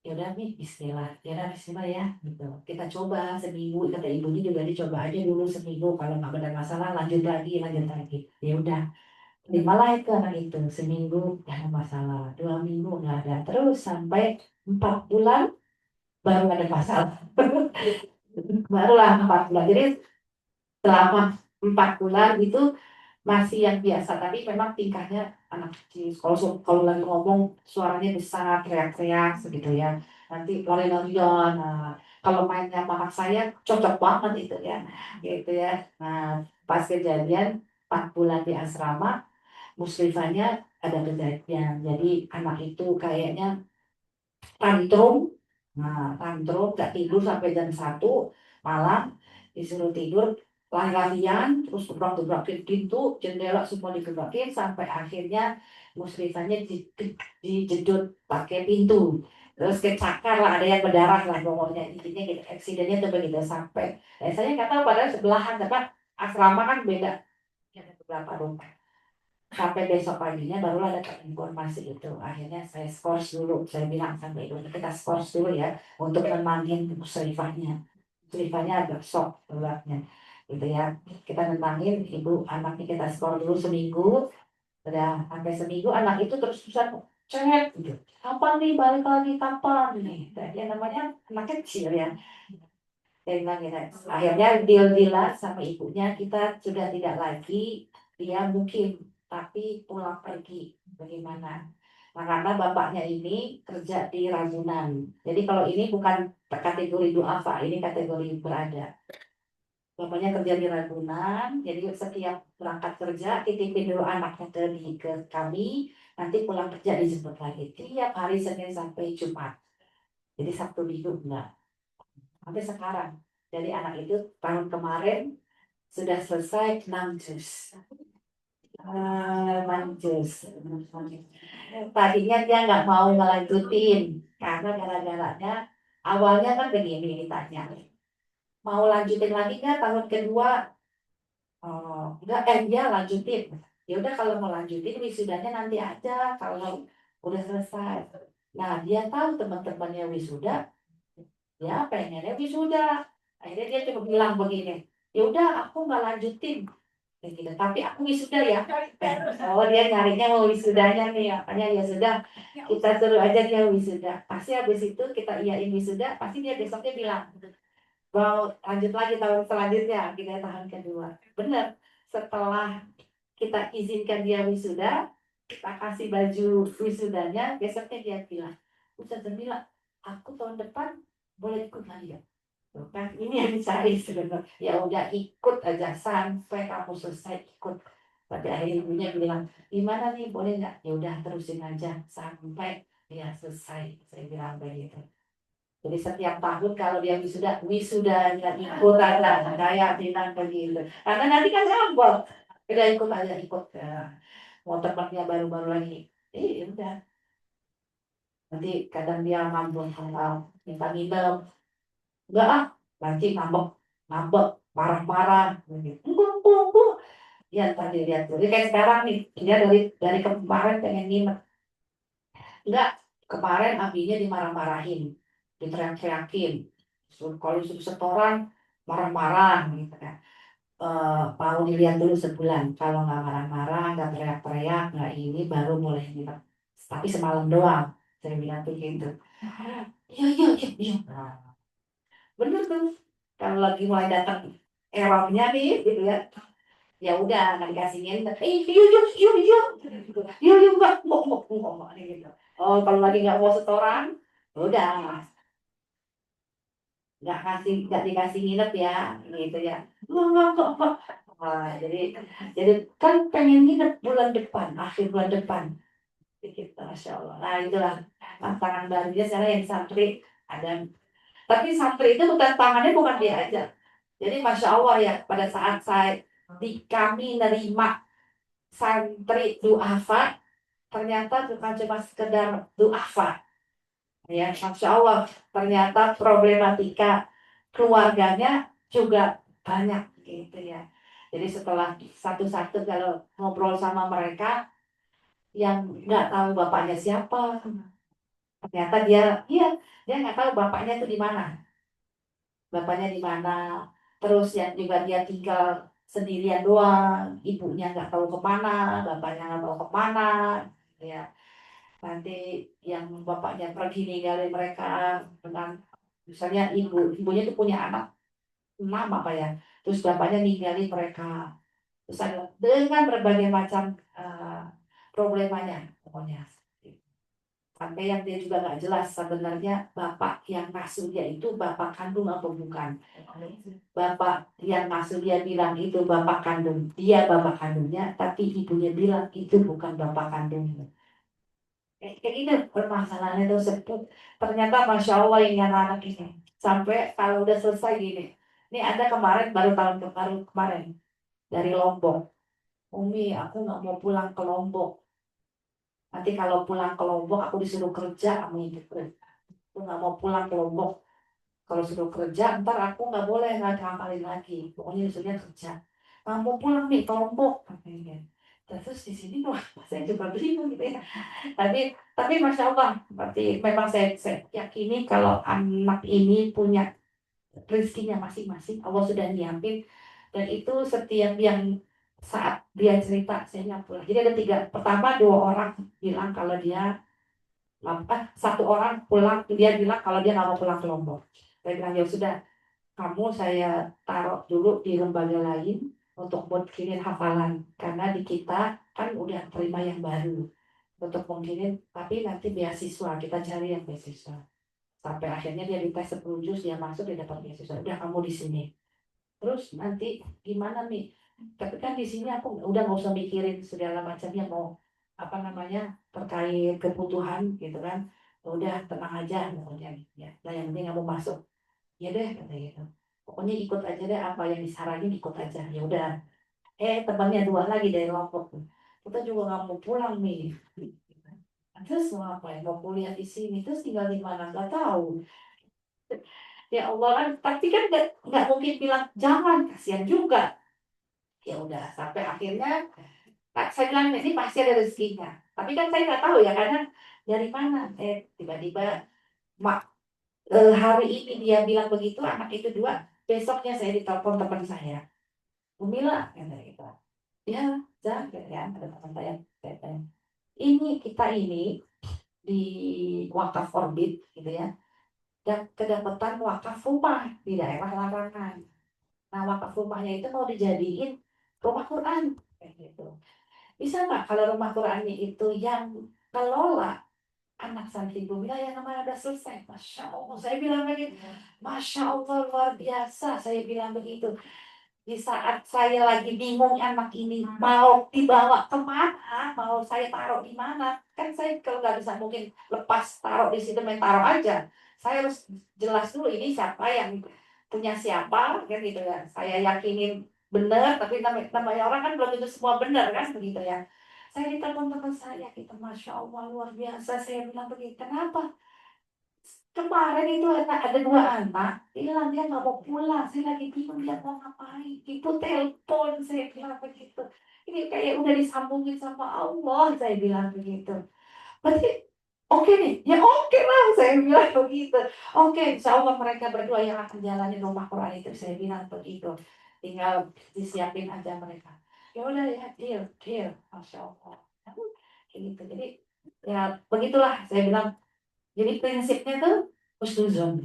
Ya udah nih Bismillah, ya udah Bismillah ya, gitu. Kita coba seminggu, kata ibunya juga dicoba aja dulu seminggu. Kalau nggak ada masalah, lanjut lagi, lanjut lagi. Ya udah. Terimalah itu anak itu seminggu nggak ada masalah, 2 minggu nggak ada, terus sampai 4 bulan baru ada masalah. Barulah 4 bulan. Jadi selama 4 bulan itu masih yang biasa, tapi memang tingkahnya anak kecil. Kalau lagi ngomong suaranya besar, teriak-teriak segitu ya. Nanti lari-larian. Nah, kalau mainnya sama anak saya cocok banget itu ya, gitu ya. Nah, pas kejadian 4 bulan di asrama, musrifahnya ada kejadian. Jadi anak itu kayaknya tantrum. Nah, tantrum gak tidur sampai jam 1 malam, disuruh tidur lari-larian, terus gebrak-gebrakin pintu, jendela semua digebrakin sampai akhirnya musrifahnya dijedot pakai pintu. Terus kecakar lah, ada yang berdarah lah pokoknya, intinya gitu. Eksidennya tuh begitu sampai. Saya nggak tahu padahal sebelahan, tapi asrama kan beda. Ada beberapa rumah. Sampai besok paginya baru ada informasi itu. Akhirnya saya skors dulu, saya bilang sampai itu kita skors dulu ya untuk nenangin musrifahnya. Musrifahnya agak shock beratnya, gitu ya. Kita nenangin ibu anaknya, kita skors dulu seminggu. Udah sampai seminggu anak itu terus terusan cenget gitu. Kapan nih balik lagi, kapan nih? Dia namanya anak kecil ya. Saya bilang gitu. Akhirnya deal-dealan sama ibunya, kita sudah tidak lagi, dia mungkin, tapi pulang pergi. Bagaimana? Nah, karena bapaknya ini kerja di Ragunan. Jadi kalau ini bukan kategori duafa, ini kategori berada. Bapaknya kerja di Ragunan, jadi setiap berangkat kerja, titipin dulu anaknya ke kami, nanti pulang kerja dijemput lagi. Tiap hari Senin sampai Jumat. Jadi Sabtu Minggu enggak. Sampai sekarang. Jadi anak itu tahun kemarin sudah selesai 6 juz. 6 juz. Tadinya dia nggak mau ngelanjutin karena gara-garanya awalnya kan begini ditanya, mau lanjutin lagi nggak tahun kedua? Oh, enggak, dia lanjutin. Ya udah kalau mau lanjutin wisudanya nanti aja kalau udah selesai. Nah dia tahu teman-temannya wisuda, ya pengennya wisuda. Akhirnya dia cuma bilang begini, ya udah aku nggak lanjutin kayak gitu, tapi aku wisuda ya. Oh dia nyarinya mau wisudanya nih, makanya ya sudah, kita suruh aja dia wisuda. Pasti habis itu kita iyain wisuda, pasti dia besoknya bilang mau lanjut lagi tahun selanjutnya, kita tahun kedua. Bener, setelah kita izinkan dia wisuda, kita kasih baju wisudanya, besoknya dia bilang, Ustaz Jamila, aku tahun depan boleh ikut lagi ya? Tuh kan ini yang dicari sebenarnya. Ya udah ikut aja sampai kamu selesai ikut. Tapi akhirnya ibunya bilang, gimana nih boleh nggak? Ya udah terusin aja sampai dia selesai. Saya bilang begitu. Jadi setiap tahun kalau dia wisudanya ikut ada kayak bilang begitu. Karena nanti kan ngambek, udah ikut aja ikut. Ya. Mau tempatnya baru-baru lagi. Udah. Nanti kadang dia ngambek kalau minta minum. Enggak ah, nanti ngambek, ngambek, marah-marah. Gitu. Enggak. Ya tadi lihat. Jadi kayak sekarang nih, dia dari kemarin pengen nginep. Enggak, kemarin abinya dimarah-marahin, diteriak-teriakin. Kalau disuruh setoran, marah-marah gitu kan. Mau dilihat dulu sebulan. Kalau nggak marah-marah, nggak teriak-teriak, nggak ini, baru mulai nginep. Tapi semalam doang, saya bilang begitu. Iya, iya, iya, iya. Nah, bener tuh. Kalau lagi mulai datang errornya nih, gitu ya. Ya udah, nggak dikasih nginep. Yuk, yuk, yuk, yuk. Yuk, yuk, mbak, mau, gitu. Oh, kalau lagi nggak mau setoran, udah nggak dikasih nginep ya gitu ya nggak. Wah, jadi kan pengen nginep bulan depan akhir bulan depan gitu Masya Allah. Nah itulah tantangan barunya sekarang yang santri ada, tapi santri itu tantangannya bukan dia aja. Jadi Masya Allah ya, pada saat kami nerima santri duafa, ternyata bukan cuma sekedar duafa ya, Masya Allah, ternyata problematika keluarganya juga banyak gitu ya. Jadi setelah satu-satu kalau ngobrol sama mereka yang nggak tahu bapaknya siapa, ternyata dia nggak tahu bapaknya itu di mana, bapaknya di mana. Terus yang juga dia tinggal sendirian doang, ibunya nggak tahu kemana, bapaknya nggak tahu kemana, ya. Nanti yang bapaknya pergi ninggalin mereka dengan misalnya ibunya itu punya anak 6 apa ya, terus bapaknya ninggalin mereka, terus dengan berbagai macam eh, problemanya pokoknya, sampai yang dia juga nggak jelas sebenarnya bapak yang ngasuh dia itu bapak kandung atau bukan. Bapak yang ngasuh dia bilang itu bapak kandung dia, bapak kandungnya, tapi ibunya bilang itu bukan bapak kandungnya. Kayak gini permasalahannya itu sebut. Ternyata Masya Allah ini anak-anak ini. Sampai kalau udah selesai gini. Ini ada kemarin, baru kemarin. Dari Lombok. Umi, aku nggak mau pulang ke Lombok. Nanti kalau pulang ke Lombok, aku disuruh kerja. Umi gitu. Aku nggak mau pulang ke Lombok. Kalau suruh kerja, ntar aku nggak boleh nggak ngapalin lagi. Pokoknya disuruhnya kerja. Nggak mau pulang nih ke Lombok. Katanya. Terus di sini wah, saya juga bingung gitu ya. Tapi Masya Allah, berarti memang saya yakini kalau anak ini punya rezekinya masing-masing, Allah sudah nyiapin, dan itu setiap yang saat dia cerita saya nggak pulang. Jadi ada tiga, pertama 2 orang bilang kalau dia satu orang pulang, dia bilang kalau dia nggak mau pulang ke Lombok. Saya bilang ya sudah, kamu saya taruh dulu di lembaga lain untuk buat kirim hafalan, karena di kita kan udah terima yang baru untuk mengkirim, tapi nanti beasiswa kita cari yang beasiswa, sampai akhirnya dia dites 10 juz, dia masuk, dia dapat beasiswa. Udah kamu di sini, terus nanti gimana nih, tapi kan di sini aku udah nggak usah mikirin segala macamnya, mau apa namanya terkait kebutuhan gitu kan, udah tenang aja pokoknya ya. Nah yang penting kamu masuk, ya deh kata gitu, pokoknya ikut aja deh apa yang disaranin, ikut aja ya udah. Temannya 2 lagi dari Lombok, kita juga nggak mau pulang nih. Terus mau apa ya, mau kuliah di sini, terus tinggal di mana nggak tahu. Ya Allah kan, tapi kan nggak mungkin bilang jangan, kasihan juga. Ya udah sampai akhirnya saya bilang ini pasti ada rezekinya, tapi kan saya nggak tahu ya karena dari mana. Tiba-tiba mak hari ini dia bilang begitu, anak itu 2, besoknya saya ditelepon teman saya, Umila kata gitu. Ya, jangan ya, ada teman saya tanya, ini kita ini di wakaf orbit gitu ya, dan kedapatan wakaf rumah di daerah larangan. Nah wakaf rumahnya itu mau dijadiin rumah Quran kayak gitu. Bisa nggak kalau rumah Qurannya itu yang kelola anak santri Bumila yang namanya udah selesai. Masya Allah, saya bilang begitu. Masya Allah luar biasa, saya bilang begitu. Di saat saya lagi bingung anak ini mau dibawa kemana, mau saya taruh di mana, kan saya kalau nggak bisa mungkin lepas taruh di situ main taruh aja. Saya harus jelas dulu ini siapa yang punya siapa, kan gitu ya. Saya yakinin benar, tapi namanya orang kan belum tentu semua benar kan begitu ya. Saya ditelepon teman saya, gitu, Masya Allah luar biasa. Saya bilang begitu, kenapa? Kemarin itu ada dua anak, bilang dia nggak mau pulang. Saya lagi bingung dia mau ngapain. Itu telepon, saya bilang begitu. Ini kayak udah disambungin sama Allah, saya bilang begitu. Berarti oke nih, ya oke lah, saya bilang begitu. Oke, insya Allah mereka berdua yang akan jalanin rumah Quran itu, saya bilang begitu. Tinggal disiapin aja mereka. Ya udah ya, deal, deal, Masya Allah. Kayak gitu. Jadi ya begitulah saya bilang. Jadi prinsipnya tuh husnuzon,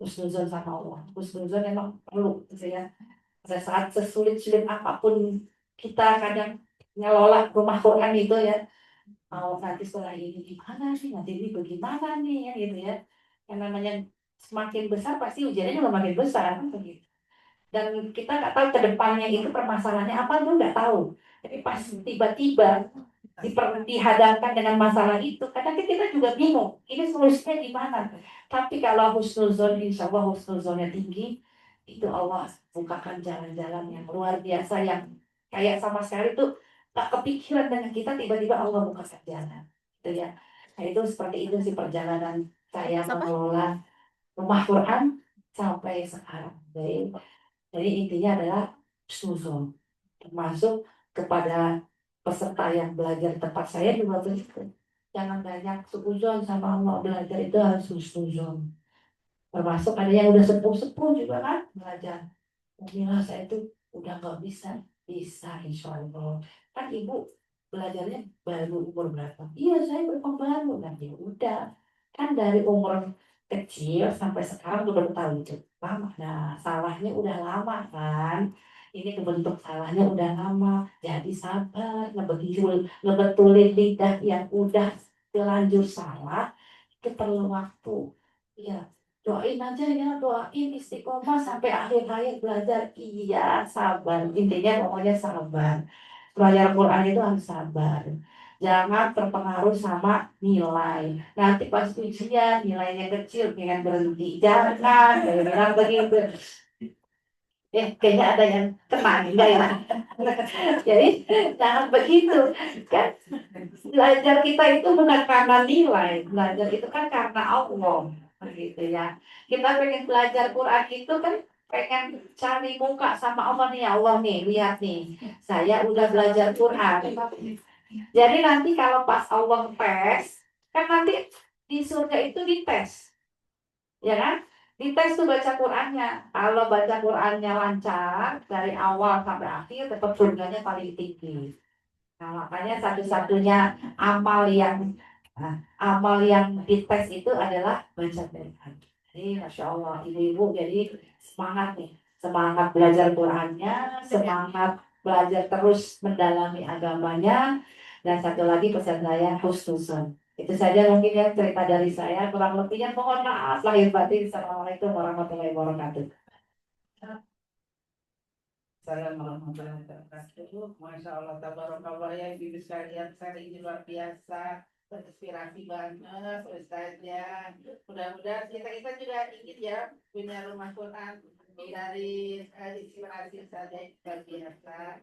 husnuzon sama Allah. Husnuzon memang perlu, gitu ya. Pada saat sesulit-sulit apapun kita kadang ngelola rumah Quran itu ya, mau nanti setelah ini gimana sih, nanti ini bagaimana nih, ya gitu ya. Yang namanya semakin besar pasti ujiannya juga makin besar, kan begitu. Dan kita nggak tahu ke depannya itu permasalahannya apa tuh nggak tahu. Tapi pas tiba-tiba dihadapkan dengan masalah itu, kadang kita juga bingung, ini solusinya gimana. Tapi kalau husnuzon, insya Allah husnuzonnya tinggi, itu Allah bukakan jalan-jalan yang luar biasa, yang kayak sama sekali tuh tak kepikiran dengan kita, tiba-tiba Allah bukakan jalan. Gitu ya. Nah itu seperti itu sih perjalanan saya Siapa? mengelola rumah Quran sampai sekarang. Jadi intinya adalah husnuzon, termasuk kepada peserta yang belajar tempat saya juga begitu. Jangan banyak suuzon sama Allah, belajar itu harus husnuzon. Termasuk ada yang udah sepuh-sepuh juga kan belajar. Mungkin saya itu udah nggak bisa, bisa insya Allah. Kan ibu belajarnya baru umur berapa? Iya saya baru. Nah ya udah, kan dari umur kecil sampai sekarang udah bertahun itu lama. Nah salahnya udah lama kan. Ini kebentuk salahnya udah lama. Jadi sabar, ngebetulin lidah yang udah terlanjur salah itu perlu waktu. Iya, doain aja ya, doain istiqomah sampai akhir hayat belajar. Iya, sabar. Intinya pokoknya sabar. Belajar Quran itu harus sabar. Jangan terpengaruh sama nilai. Nanti pas ujian nilainya kecil, pengen berhenti. Jangan, saya bilang begitu. Kayaknya ada yang kena, enggak ya? Jadi jangan begitu. Kan belajar kita itu bukan karena nilai, belajar itu kan karena Allah, begitu ya. Kita pengen belajar Quran itu kan pengen cari muka sama Allah nih, ya Allah nih, lihat nih, saya udah belajar Quran. Jadi nanti kalau pas Allah tes, kan nanti di surga itu dites, ya kan? Dites tuh baca Qurannya. Kalau baca Qurannya lancar dari awal sampai akhir, tetap surganya paling tinggi. Nah, makanya satu-satunya amal yang amal yang dites itu adalah baca Quran. Jadi, Masya Allah, ibu-ibu jadi semangat nih. Semangat belajar Qurannya, semangat belajar terus mendalami agamanya, dan satu lagi pesan saya, husnuzon. Itu saja mungkin ya cerita dari saya. Kurang lebihnya mohon maaf lahir batin. Assalamualaikum warahmatullahi wabarakatuh. Saya warahmatullahi wabarakatuh. Masya Allah, tabarakallah ya ibu sekalian, saya ini luar biasa, terinspirasi banget Ustaznya. Mudah-mudahan kita juga ingin ya punya rumah Quran dari inspirasi saja luar biasa.